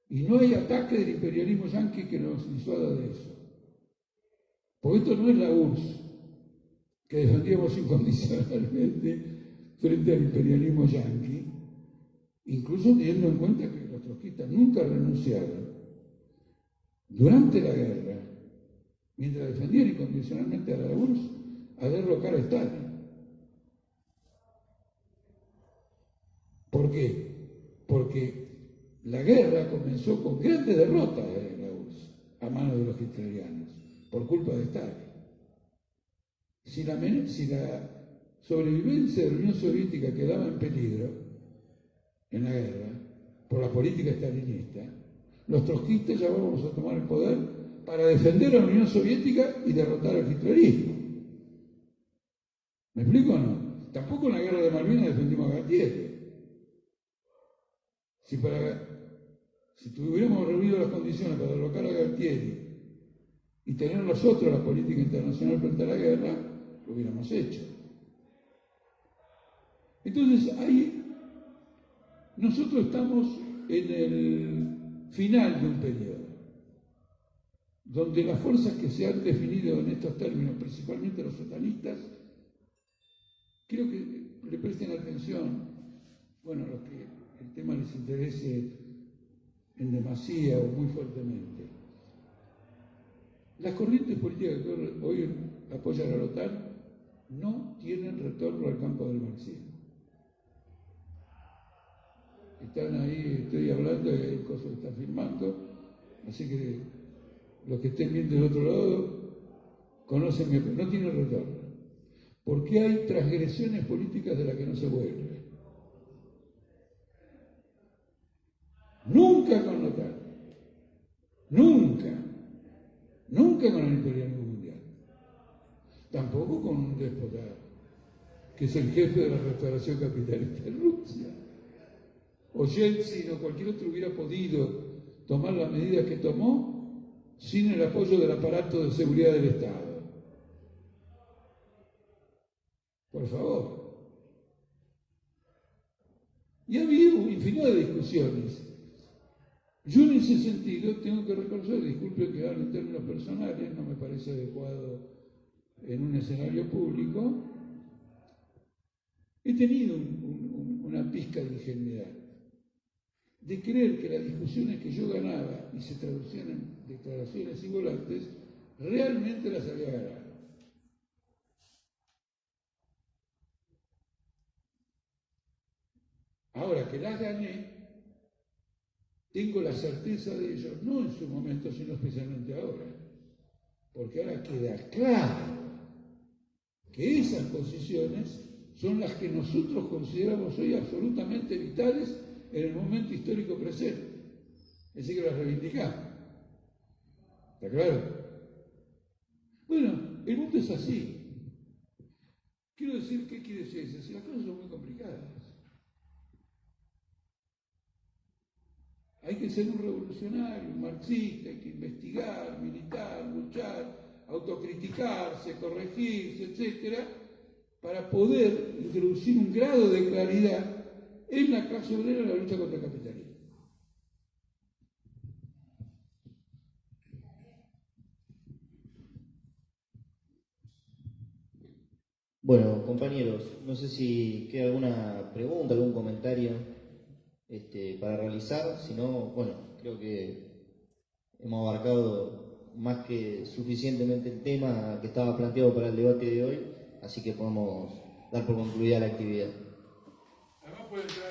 Y no hay ataque del imperialismo yanqui que nos disuada de eso. Porque esto no es la URSS, que defendíamos incondicionalmente frente al imperialismo yanqui, incluso teniendo en cuenta que los trotskistas nunca renunciaron durante la guerra, mientras defendían incondicionalmente a la URSS, a derrocar a Stalin. ¿Por qué? Porque la guerra comenzó con grandes derrotas de la URSS a manos de los hitlerianos, por culpa de Stalin. Si la sobrevivencia de la Unión Soviética quedaba en peligro en la guerra por la política stalinista, los trotskistas ya vamos a tomar el poder para defender a la Unión Soviética y derrotar al hitlerismo. ¿Me explico o no? Tampoco en la guerra de Malvinas defendimos a Galtieri. Si tuviéramos reunido las condiciones para derrocar a Galtieri y tener nosotros la política internacional frente a la guerra, lo hubiéramos hecho. Entonces, ahí nosotros estamos en el final de un periodo, donde las fuerzas que se han definido en estos términos, principalmente los satanistas, quiero que le presten atención, bueno, a los que el tema les interese en demasía o muy fuertemente. Las corrientes políticas que hoy apoyan a la OTAN no tienen retorno al campo del marxismo. Están ahí, estoy hablando de cosas que están filmando, así que los que estén viendo del otro lado conocen, no tienen retorno. Porque hay transgresiones políticas de las que no se vuelve. Nunca con la OTAN. Nunca con el imperialismo mundial. Tampoco con un déspota que es el jefe de la restauración capitalista en Rusia. O Yeltsin o cualquier otro hubiera podido tomar las medidas que tomó sin el apoyo del aparato de seguridad del Estado. Por favor. Y ha habido infinidad de discusiones. Yo en ese sentido tengo que reconocer, disculpen que hable en términos personales, no me parece adecuado en un escenario público, he tenido una pizca de ingenuidad, de creer que las discusiones que yo ganaba y se traducían en declaraciones y volantes, realmente las había ganado. Ahora que las gané, tengo la certeza de ello, no en su momento, sino especialmente ahora, porque ahora queda claro que esas posiciones son las que nosotros consideramos hoy absolutamente vitales en el momento histórico presente. Es decir, que las reivindicamos. ¿Está claro? Bueno, el mundo es así. Quiero decir, ¿qué quiere decir eso? Si las cosas son muy complicadas. Hay que ser un revolucionario, un marxista, hay que investigar, militar, luchar, autocriticarse, corregirse, etcétera, para poder introducir un grado de claridad en la clase obrera en la lucha contra el capitalismo. Bueno, compañeros, no sé si queda alguna pregunta, algún comentario para realizar. Si no, bueno, creo que hemos abarcado más que suficientemente el tema que estaba planteado para el debate de hoy, así que podemos dar por concluida la actividad. Además puede entrar